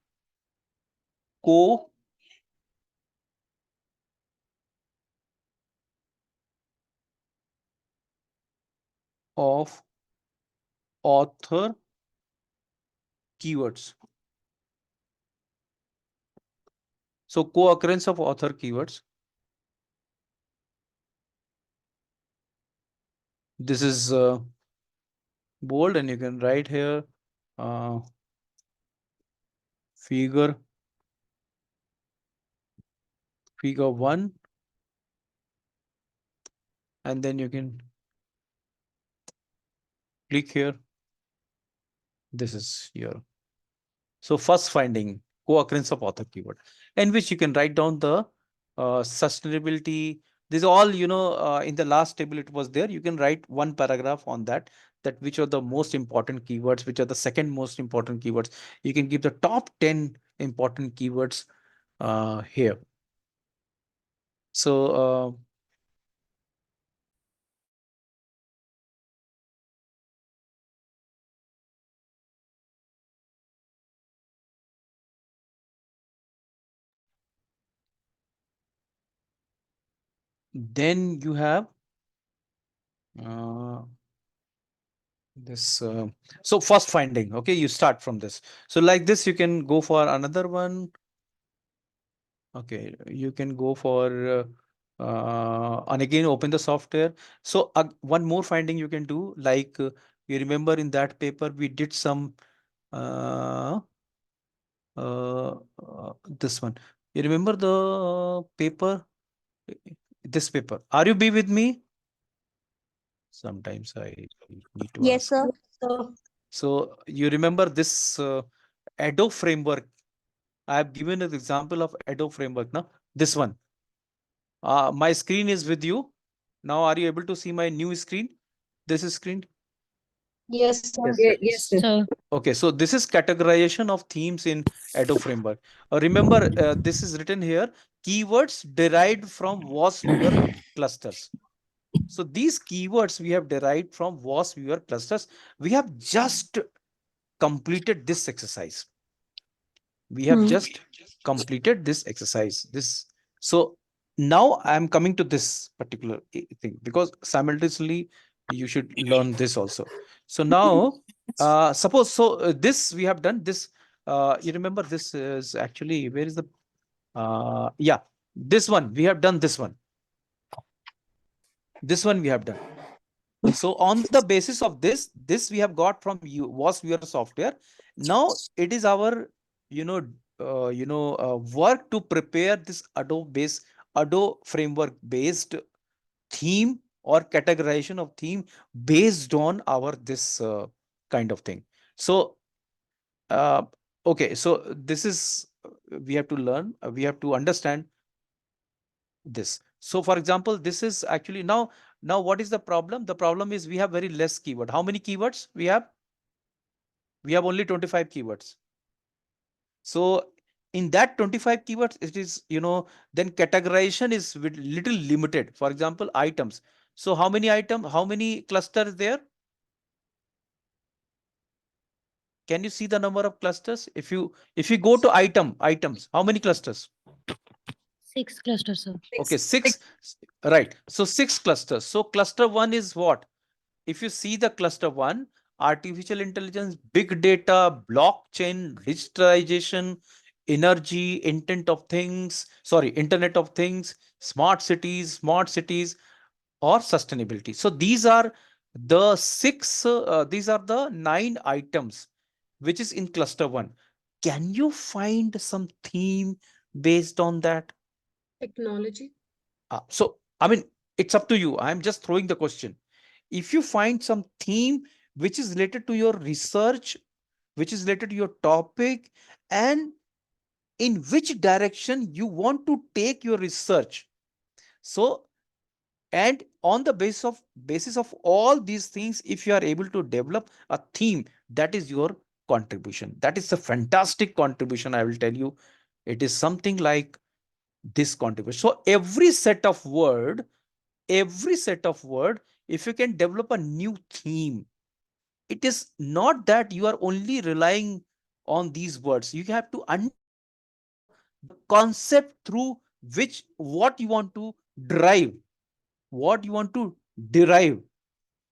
co of author keywords. So co-occurrence of author keywords. This is bold, and you can write here uh, figure 1, and then you can click here. This is your, so first finding, co-occurrence of author keyword, in which you can write down the sustainability. This is all, in the last table it was there. You can write one paragraph on that, that which are the most important keywords, which are the second most important keywords. You can give the top 10 important keywords here. So then you have uh, this. So first finding, okay, you start from this. So like this, you can go for another one. Okay, you can go for and again open the software. So one more finding you can do, like you remember in that paper we did some uh, this one. You remember the paper this paper. Are you be with me? Sometimes I need to Yes, ask. sir. So, So you remember this Adobe framework? I have given an example of Adobe framework. Now this one. My screen is with you. Now are you able to see my new screen? This is screen. Yes, sir. yes, sir. Sir. Okay, so this is categorization of themes in Adobe framework. Remember, this is written here. Keywords derived from VOSviewer clusters. So these keywords we have derived from VOSviewer clusters. We have just completed this exercise. We have just completed this exercise. So now I am coming to this particular thing, because simultaneously you should learn this also. So now suppose, so this we have done this. You remember, this is actually, where is the yeah, this one we have done. This one we have done. So on the basis of this we have got from you was your software. Now it is our, you know, work to prepare this Adobe framework based theme or categorization of theme based on our this kind of thing. So uh, okay, so this is we have to learn, we have to understand this. So for example, this is actually now what is the problem? The problem is we have very less keyword. How many keywords we have? We have only 25 keywords. So in that 25 keywords, it is, then categorization is little limited. For example, items. So how many clusters there? Can you see the number of clusters? If you go to items, how many clusters? 6 clusters, sir. Okay, six. Right. So 6 clusters. So cluster one is what? If you see the cluster one, artificial intelligence, big data, blockchain, digitalization, energy, Internet of Things, smart cities, or sustainability. So these are the 9 items which is in cluster one. Can you find some theme based on that? Technology. So, I mean, it's up to you. I'm just throwing the question. If you find some theme which is related to your research, which is related to your topic, and in which direction you want to take your research. So, and on the basis of all these things, if you are able to develop a theme, that is your contribution. That is a fantastic contribution. I will tell you, it is something like this contribution. So every set of word, if you can develop a new theme, it is not that you are only relying on these words. You have to understand the concept through which what you want to drive, what you want to derive.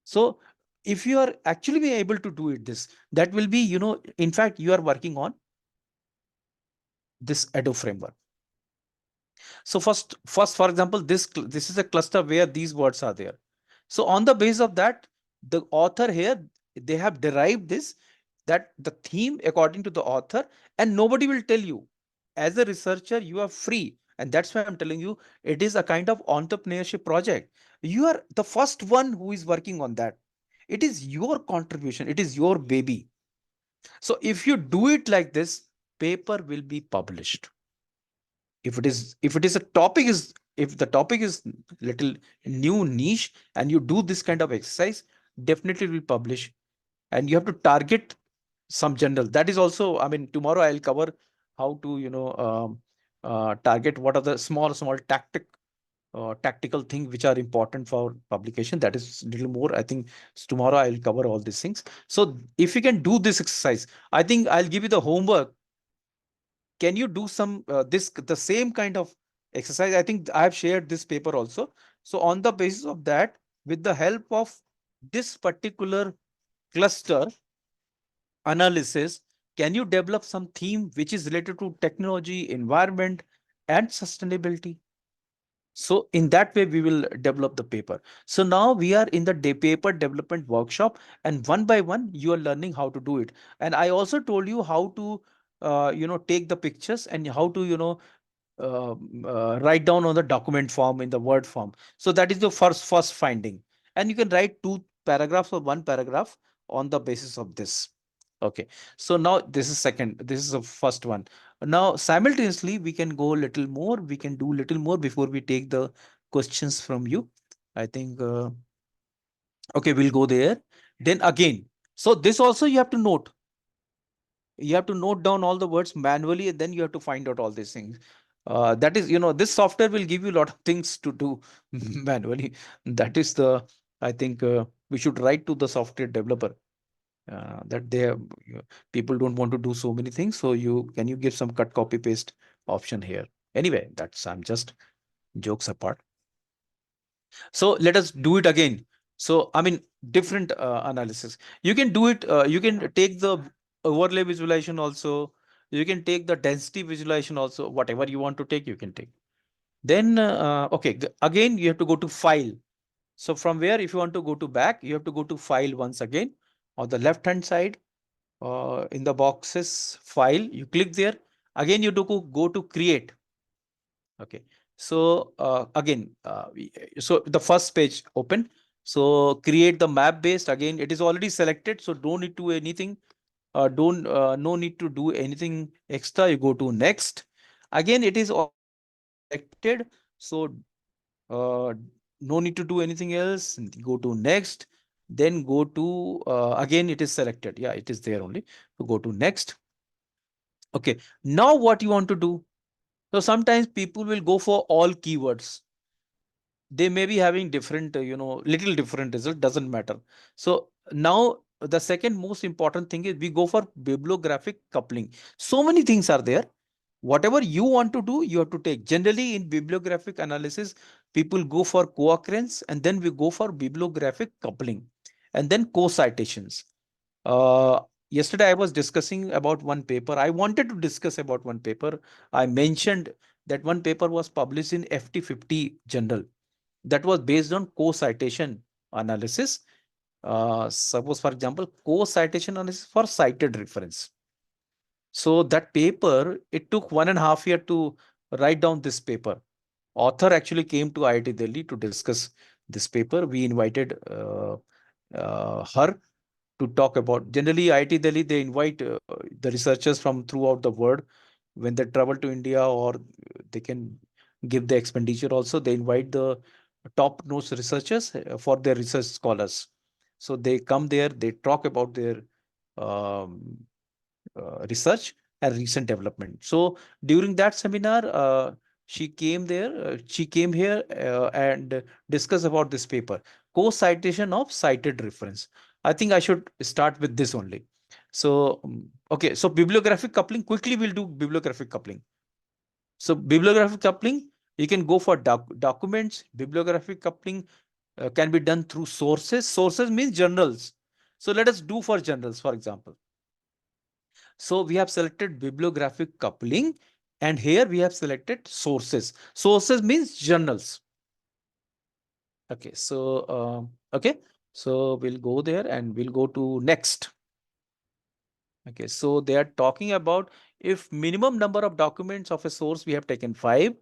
So if you are actually be able to do it, this that will be, in fact, you are working on this Adobe framework. So first, for example, this is a cluster where these words are there. So on the base of that, the author here, they have derived this, that the theme according to the author, and nobody will tell you. As a researcher, you are free, and that's why I'm telling you, it is a kind of entrepreneurship project. You are the first one who is working on that. It is your contribution. It is your baby. So if you do it like this, paper will be published. If it is a topic is if the topic is little new niche and you do this kind of exercise, definitely will publish. And you have to target some general. That is also, I mean, tomorrow I'll cover how to, target what are the small tactical things which are important for publication. That is little more, I think. Tomorrow I'll cover all these things. So if you can do this exercise, I think I'll give you the homework. Can you do some the same kind of exercise? I think I have shared this paper also. So on the basis of that, with the help of this particular cluster analysis, can you develop some theme which is related to technology, environment, and sustainability? So in that way, we will develop the paper. So now we are in the paper development workshop, and one by one, you are learning how to do it. And I also told you how to, take the pictures and how to, write down on the document form in the word form. So that is the first finding, and you can write 2 paragraphs or 1 paragraph on the basis of this. Okay, so now this is second, this is the first one. Now simultaneously we can go a little more, we can do little more before we take the questions from you. I think okay, we'll go there. Then again, so this also you have to note, you have to note down all the words manually, and then you have to find out all these things. That is, this software will give you a lot of things to do manually. That is the, I think we should write to the software developer that they have, people don't want to do so many things. So can you give some cut, copy, paste option here? Anyway, that's, I'm just jokes apart. So let us do it again. So, I mean, different analysis. You can do it. You can take the overlay visualization also. You can take the density visualization also. Whatever you want to take, you can take. Then, okay, again, you have to go to file. So from where, if you want to go to back, you have to go to file once again. On the left hand side, in the boxes, file, you click there. Again, you have to go to create. Okay. So again, so the first page open. So create the map based. Again, it is already selected, so don't need to anything. Don't no need to do anything extra. You go to next. Again, it is already selected, so no need to do anything else. Go to next. Then go to again, it is selected. Yeah, it is there only. So go to next. Okay. Now what you want to do? So sometimes people will go for all keywords. They may be having different, little different result, doesn't matter. So now the second most important thing is we go for bibliographic coupling. So many things are there. Whatever you want to do, you have to take. Generally in bibliographic analysis, people go for co-occurrence, and then we go for bibliographic coupling, and then co-citations. Uh, Yesterday I was discussing about one paper. I wanted to discuss about one paper. I mentioned that one paper was published in FT50 journal that was based on co-citation analysis. Suppose, for example, co-citation analysis for cited reference. So that paper, it took 1.5 years to write down this paper. Author actually came to IIT Delhi to discuss this paper. We invited her to talk about. Generally, IIT Delhi, they invite the researchers from throughout the world when they travel to India, or they can give the expenditure also. They invite the top notch researchers for their research scholars. So they come there, they talk about their um, research and recent development. So during that seminar, she came there, she came here and discuss about this paper, co-citation of cited reference. I think I should start with this only. So, okay, so bibliographic coupling, quickly we'll do bibliographic coupling. So bibliographic coupling, you can go for documents. Bibliographic coupling can be done through sources. Sources means journals. So let us do for journals, for example. So we have selected bibliographic coupling, and here we have selected sources. Sources means journals. Okay, so okay, so we'll go there and we'll go to next. Okay, so they are talking about if minimum number of documents of a source we have taken 5,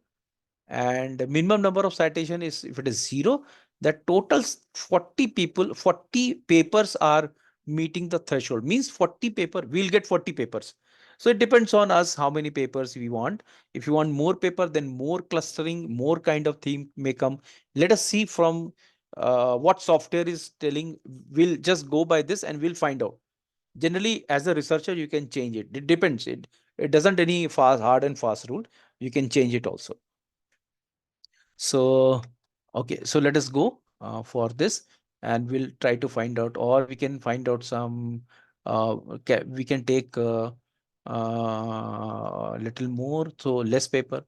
and the minimum number of citation is, if it is 0, that totals 40 people, 40 papers are meeting the threshold, means 40 paper, we'll get 40 papers. So it depends on us how many papers we want. If you want more paper, then more clustering, more kind of theme may come. Let us see from what software is telling. We'll just go by this and we'll find out. Generally, as a researcher, you can change it. It depends. It doesn't any hard and fast rule. You can change it also. So, okay, so let us go for this, and we'll try to find out, or we can find out some, we can take little more, so less paper.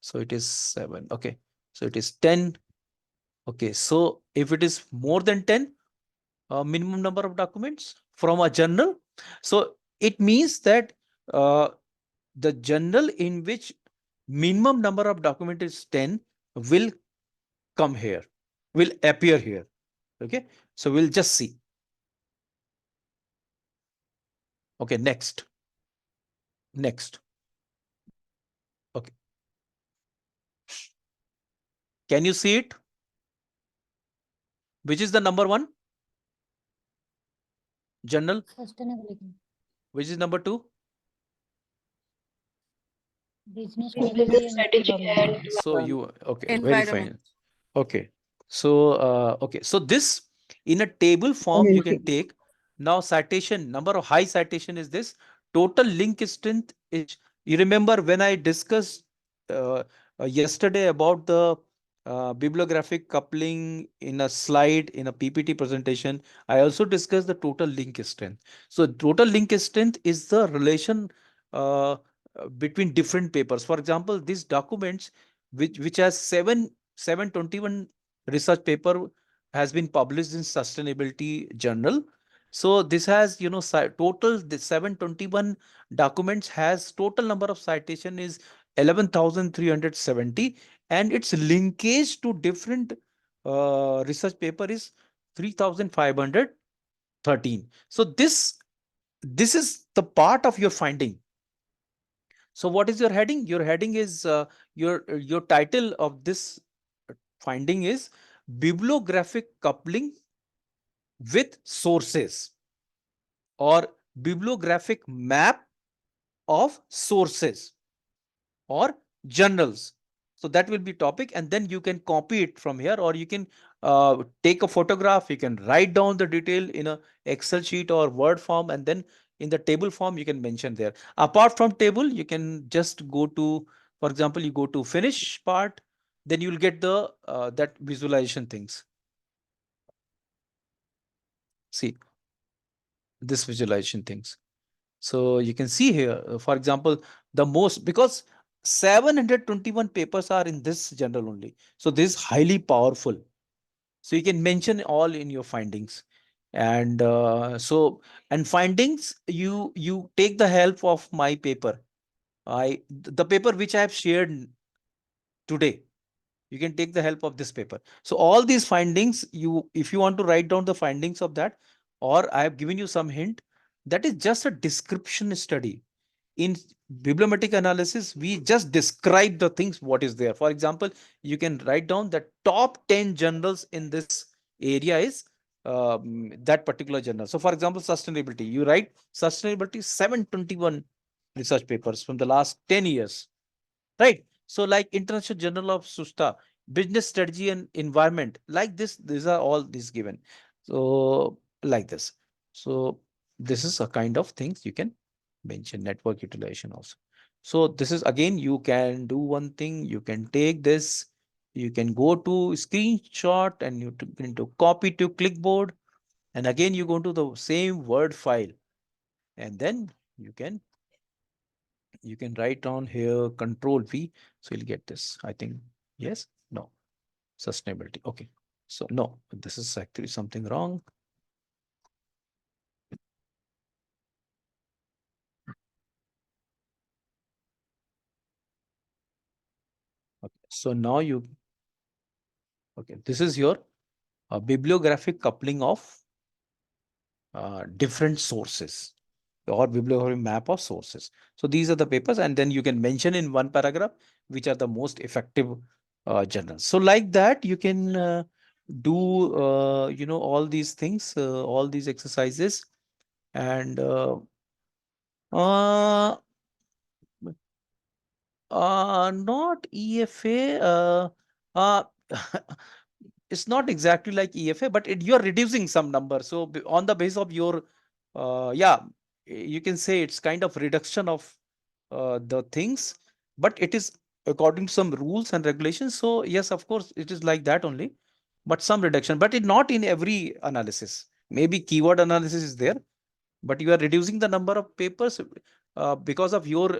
So it is 7. Okay, so it is 10. Okay, so if it is more than 10, minimum number of documents from a journal, so it means that the journal in which minimum number of document is 10 will come here, will appear here. Okay, so we'll just see. Okay, next. Okay, Can you see it? Which is the number one? General. Sustainability. Which is number two? Business Business strategy strategy and and So you, okay, very Environment. fine. Okay. So, okay. So this in a table form you can take. Now citation, number of high citation is this. Total link strength is, you remember when I discussed uh, yesterday about the bibliographic coupling in a slide in a PPT presentation, I also discussed the total link strength. So total link strength is the relation between different papers. For example, these documents which has 721 research paper has been published in sustainability journal. So this has, you know, total the 721 documents has total number of citation is 11,370, and its linkage to different research paper is 3,513. So this is the part of your finding. So what is your heading? Your heading is your title of this finding is bibliographic coupling with sources, or bibliographic map of sources or journals. So that will be topic, and then you can copy it from here, or you can take a photograph, you can write down the detail in a Excel sheet or Word form, and then in the table form you can mention there. Apart from table, you can just go to, for example, you go to finish part, then you will get the that visualization things. See this visualization things. So you can see here, for example, the most, because 721 papers are in this journal only. So this is highly powerful. So you can mention all in your findings. And and findings, you take the help of my paper. The paper which I have shared today, you can take the help of this paper. So all these findings, if you want to write down the findings of that, or I have given you some hint, that is just a description study. In bibliometric analysis, we just describe the things what is there. For example, you can write down the top 10 journals in this area is that particular journal. So for example, sustainability, you write sustainability 721 research papers from the last 10 years, right? So like International Journal of Susta, business strategy and environment, like this, these are all these given. So like this. So this is a kind of things you can mention. Network utilization also. So this is, again, you can do one thing, you can take this, you can go to screenshot, and you can to copy to clipboard, and again you go to the same Word file, and then you can write on here Control V. So you'll get this. I think yes, no, sustainability. Okay. So no, this is actually something wrong. Okay. So now okay, this is your bibliographic coupling of different sources, or bibliographic map of sources. So these are the papers, and then you can mention in one paragraph which are the most effective journals. So like that, you can do all these things, all these exercises, and uh, not EFA. Uh, it's not exactly like EFA, but you're reducing some number. So on the base of your, yeah, you can say it's kind of reduction of the things, but it is according to some rules and regulations. So yes, of course, it is like that only, but some reduction, but it not in every analysis. Maybe keyword analysis is there, but you are reducing the number of papers because of your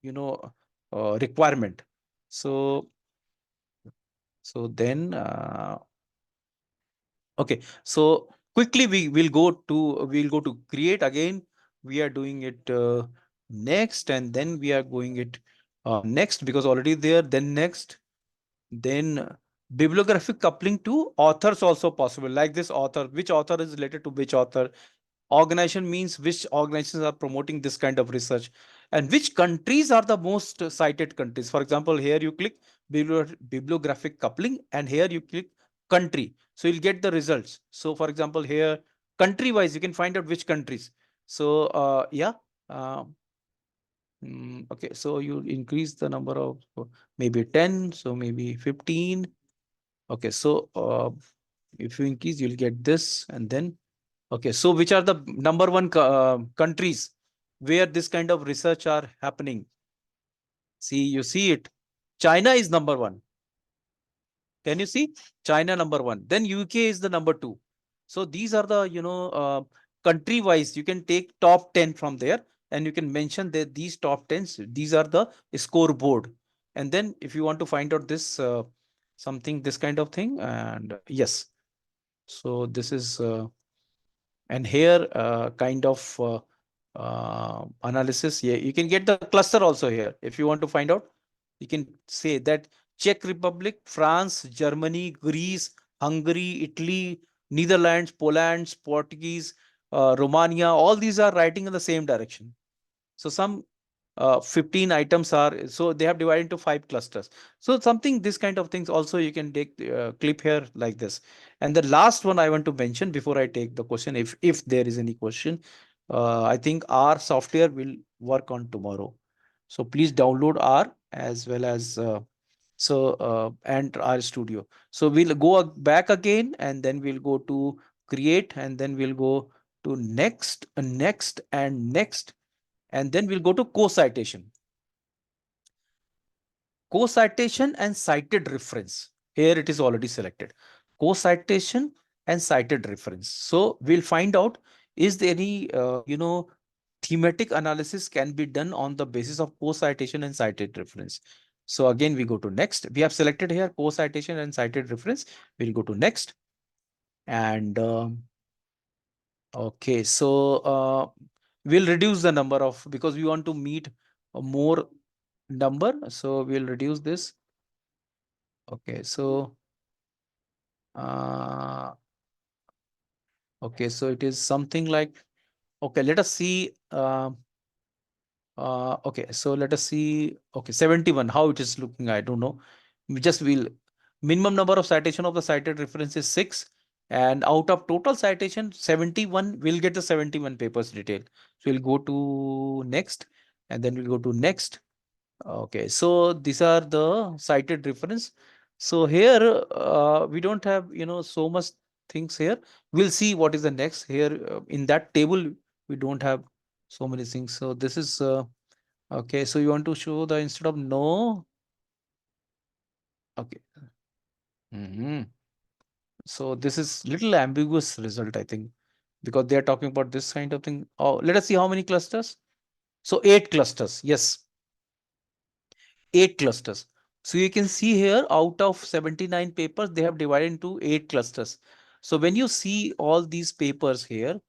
you know requirement. So then okay, so quickly we'll go to create again. We are doing it next, and then we are going it next, because already there. Then next, then bibliographic coupling to authors also possible, like this author, which author is related to which author. Organization means which organizations are promoting this kind of research, and which countries are the most cited countries. For example, here you click bibliographic coupling, and here you click country. So you'll get the results. So for example, here country wise, you can find out which countries. So yeah. Okay, so you increase the number of maybe 10, so maybe 15. Okay, so if you increase, you'll get this, and then okay, so which are the number one countries where this kind of research are happening? See, you see it. China is number one. Can you see? China number one. Then UK is the number two. So these are the, country wise, you can take top 10 from there, and you can mention that these top 10s, these are the scoreboard. And then if you want to find out this, something, this kind of thing, and yes. So this is, and here kind of analysis. Yeah, you can get the cluster also here. If you want to find out, you can say that Czech Republic, France, Germany, Greece, Hungary, Italy, Netherlands, Poland, Portuguese, Romania, all these are writing in the same direction. So some 15 items are, so they have divided into 5 clusters. So something, this kind of things also you can take clip here like this. And the last one I want to mention before I take the question, if there is any question, I think our software will work on tomorrow. So please download R as well as and R Studio. So we'll go back again, and then we'll go to create, and then we'll go to next, next, and next, and then we'll go to co-citation. Co-citation and cited reference. Here it is already selected. Co-citation and cited reference. So we'll find out, is there any, thematic analysis can be done on the basis of co-citation and cited reference. So again, we go to next. We have selected here co-citation and cited reference. We'll go to next. And okay, so we'll reduce the number of, because we want to meet a more number. So we'll reduce this. Okay, so okay, so it is something like, okay, let us see. Okay, so let us see. Okay, 71, how it is looking, I don't know. We just will, minimum number of citation of the cited reference is 6, and out of total citation 71, we'll get the 71 papers detail. So we'll go to next, and then we'll go to next. Okay, so these are the cited reference. So here we don't have, so much things here. We'll see what is the next here. In that table, we don't have so many things. So this is okay. So you want to show the, instead of no. Okay. So this is little ambiguous result, I think, because they are talking about this kind of thing. Oh, let us see how many clusters. So 8 clusters. Yes. 8 clusters. So you can see here, out of 79 papers, they have divided into 8 clusters. So when you see all these papers here,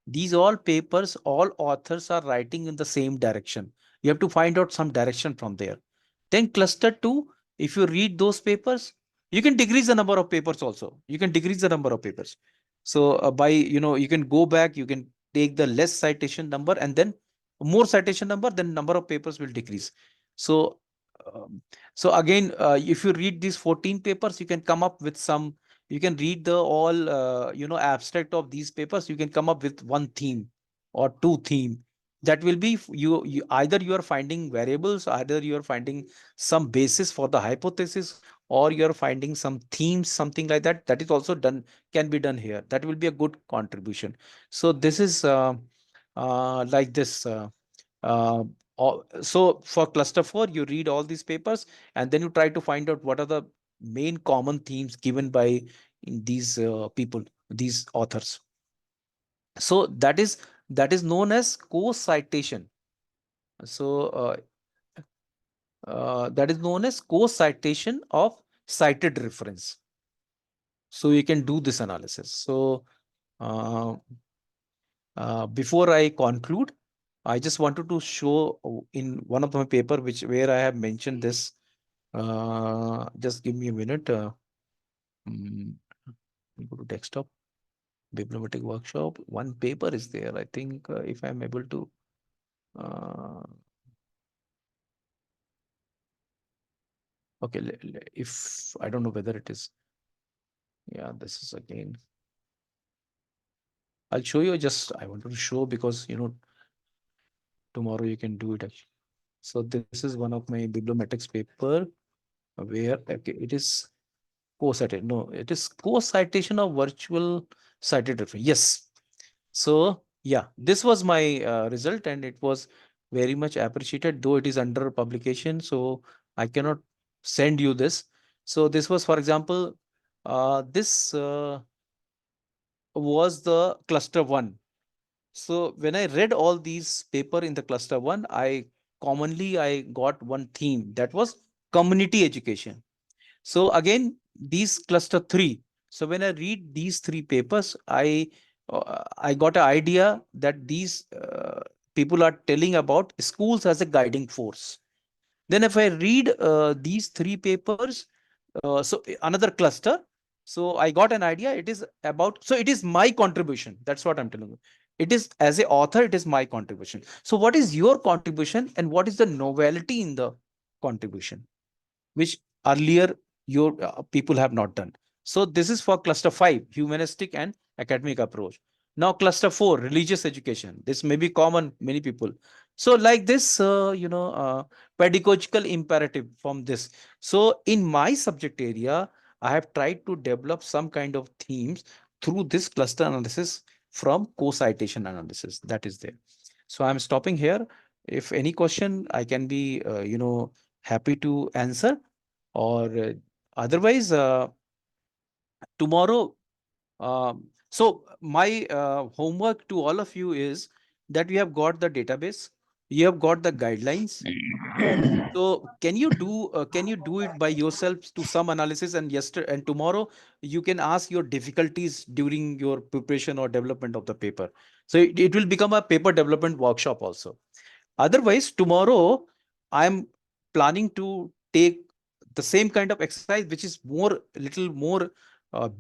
these all papers, all authors are writing in the same direction. You have to find out some direction from there. Then cluster 2, if you read those papers, you can decrease the number of papers also. You can decrease the number of papers. So by, you can go back, you can take the less citation number, and then more citation number, then number of papers will decrease. So um, so again, if you read these 14 papers, you can come up with some, you can read the all, abstract of these papers. You can come up with one theme or two theme. That will be you either you are finding variables, either you are finding some basis for the hypothesis, or you are finding some themes, something like that. That is also done, can be done here. That will be a good contribution. So this is like this. Uh, so for cluster 4, you read all these papers, and then you try to find out what are the main common themes given by these people, these authors. So that is known as co-citation. So that is known as co-citation of cited reference. So you can do this analysis. So uh, before I conclude, I just wanted to show in one of my paper, where I have mentioned this. Just give me a minute. Go to desktop. Bibliometric workshop, one paper is there. I think if I'm able to okay, if I don't know whether it is, yeah, this is again. I'll show you. Just I wanted to show because tomorrow you can do it actually. So this is one of my bibliometrics paper where okay, it is co-citation. No, it is co-citation of virtual cited reference. Yes. So yeah, this was my result and it was very much appreciated, though it is under publication. So I cannot send you this. So this was, for example, this was the cluster one. So when I read all these paper in the cluster one, I got one theme that was community education. So again, these cluster three. So when I read these three papers, I got an idea that these people are telling about schools as a guiding force. Then if I read these three papers, another cluster. So I got an idea. It is about, so it is my contribution. That's what I'm telling you. It is as a author, it is my contribution. So what is your contribution and what is the novelty in the contribution, which earlier your people have not done. So this is for cluster 5, humanistic and academic approach. Now cluster 4, religious education. This may be common many people. So like this, pedagogical imperative from this. So in my subject area, I have tried to develop some kind of themes through this cluster analysis from co-citation analysis that is there. So I'm stopping here. If any question, I can be, happy to answer, or otherwise tomorrow. So my homework to all of you is that you have got the database, you have got the guidelines. So can you do it by yourself to some analysis, and yesterday and tomorrow you can ask your difficulties during your preparation or development of the paper. So it will become a paper development workshop also. Otherwise, tomorrow I'm planning to take the same kind of exercise, which is little more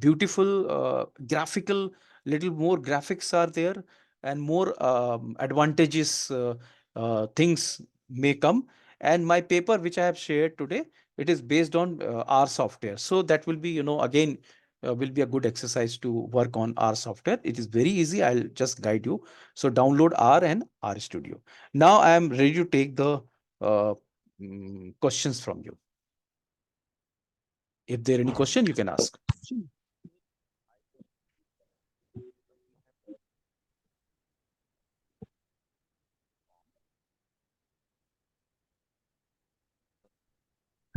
beautiful, graphical, little more graphics are there, and more advantageous things may come. And my paper, which I have shared today, it is based on R software. So that will be, again, will be a good exercise to work on R software. It is very easy. I'll just guide you. So download R and R Studio. Now I am ready to take the uh, questions from you. If there any question, you can ask.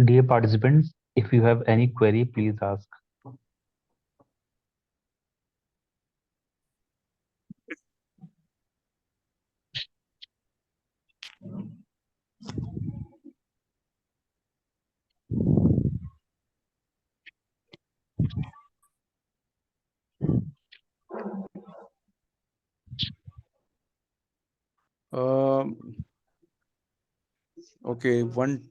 Dear participants, if you have any query, please ask. Okay, one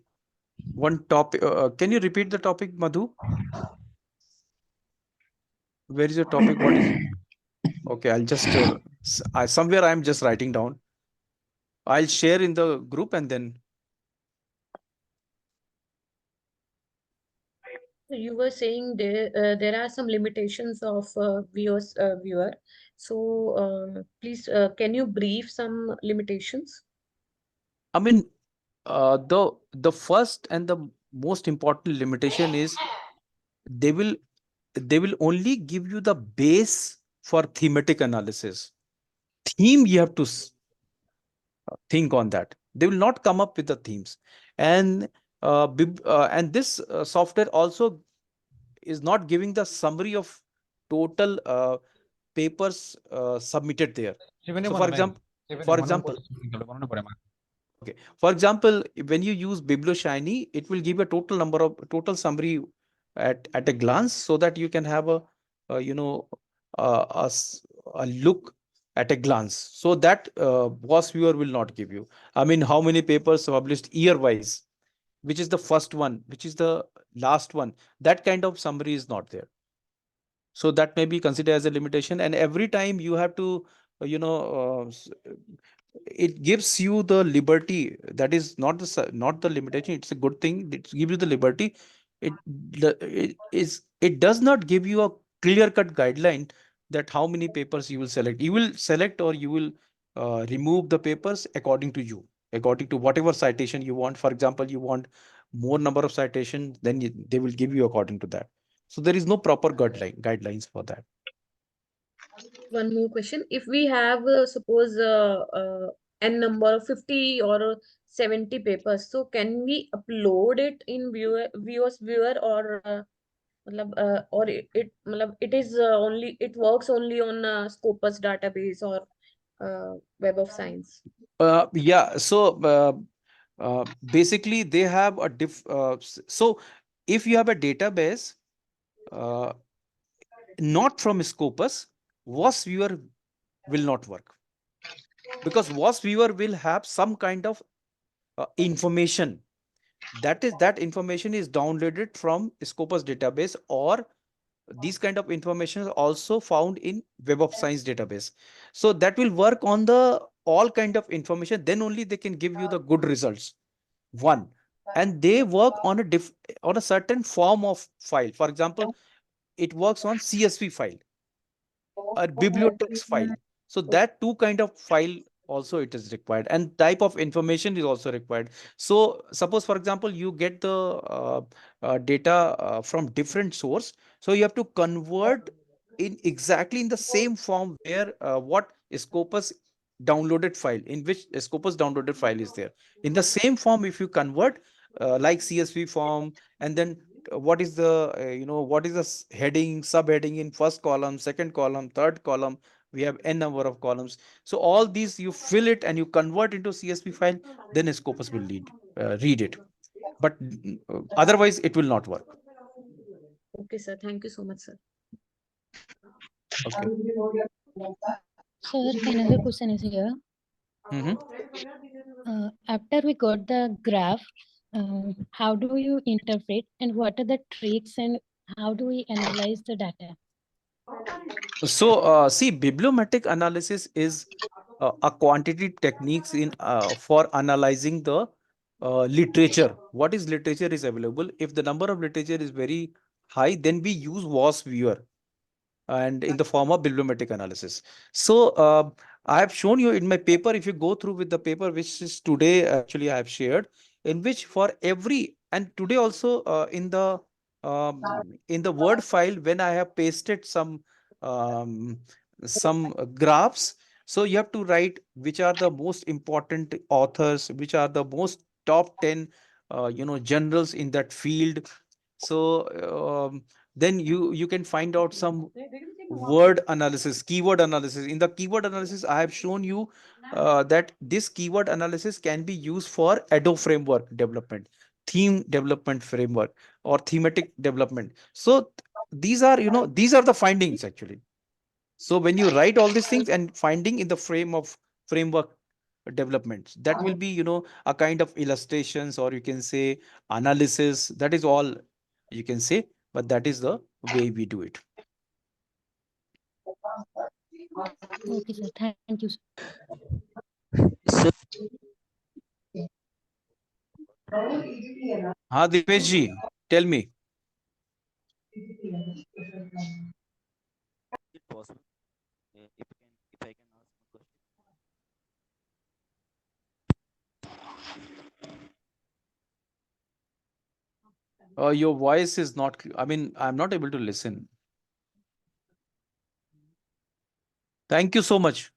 topic. Can you repeat the topic, Madhu? Where is your topic? What is it? Okay, I'll just somewhere I'm just writing down. I'll share in the group and then. You were saying there are some limitations of viewer. So please, can you brief some limitations? I mean, the first and the most important limitation is they will only give you the base for thematic analysis. Theme you have to think on that. They will not come up with the themes, and and this software also is not giving the summary of total papers submitted there. So for example, okay, for example, when you use BiblioShiny, it will give a total summary at a glance, so that you can have a, a look at a glance. So that VOSviewer will not give you. I mean, how many papers published year wise, which is the first one, which is the last one. That kind of summary is not there. So that may be considered as a limitation. And every time you have to, it gives you the liberty. That is not the limitation. It's a good thing. It gives you the liberty. It does not give you a clear cut guideline that how many papers you will select. You will select, or you will remove the papers according to you, according to whatever citation you want. For example, you want more number of citations, then they will give you according to that. So there is no proper guidelines for that. One more question. If we have, suppose, n number of 50 or 70 papers, so can we upload it in VOSviewer, or or it is only, it works only on Scopus database or Web of Science? Yeah. So basically, they have a so if you have a database, uh, not from Scopus, VOSviewer will not work, because VOSviewer will have some kind of information. That information is downloaded from Scopus database, or these kind of information is also found in Web of Science database. So that will work on the all kind of information. Then only they can give you the good results. One, and they work on a certain form of file. For example, it works on CSV file or bibliotext file. So that two kind of file also it is required, and type of information is also required. So suppose, for example, you get the data from different source, so you have to convert in exactly in the same form where what Scopus downloaded file, in which Scopus downloaded file is there. In the same form, if you convert like CSV form, and then what is the what is the heading, subheading in first column, second column, third column, we have n number of columns. So all these you fill it and you convert into CSV file, then Scopus will read it. But otherwise it will not work. Okay, sir. Thank you so much, sir. Okay. Sir, another question is here. Mm-hmm. After we got the graph, how do you interpret and what are the tricks and how do we analyze the data? So see, bibliometric analysis is a quantitative techniques in for analyzing the literature. What is literature is available. If the number of literature is very high, then we use VOSviewer, and in the form of bibliometric analysis. So I have shown you in my paper. If you go through with the paper, which is today actually I have shared, in which for every, and today also in the Word file, when I have pasted um, some graphs, so you have to write which are the most important authors, which are the most top 10 generals in that field. So then you can find out some word analysis, keyword analysis. In the keyword analysis, I have shown you that this keyword analysis can be used for Adobe framework development, theme development framework, or thematic development. So these are, these are the findings actually. So when you write all these things and finding in the frame of framework development, that will be, a kind of illustrations, or you can say analysis. That is all you can say, but that is the way we do it. Okay, sir. Thank you, sir. So, हाँ दिपेश जी, tell me. is it possible? If I can ask one question. Your voice is not I mean, I'm not able to listen. Thank you so much.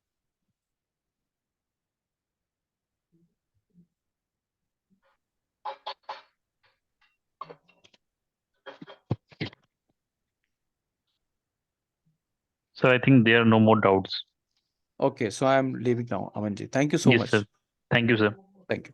So I think there are no more doubts. Okay, so I'm leaving now, Amanji. Thank you so Yes, much. sir. Thank you, sir. Thank you.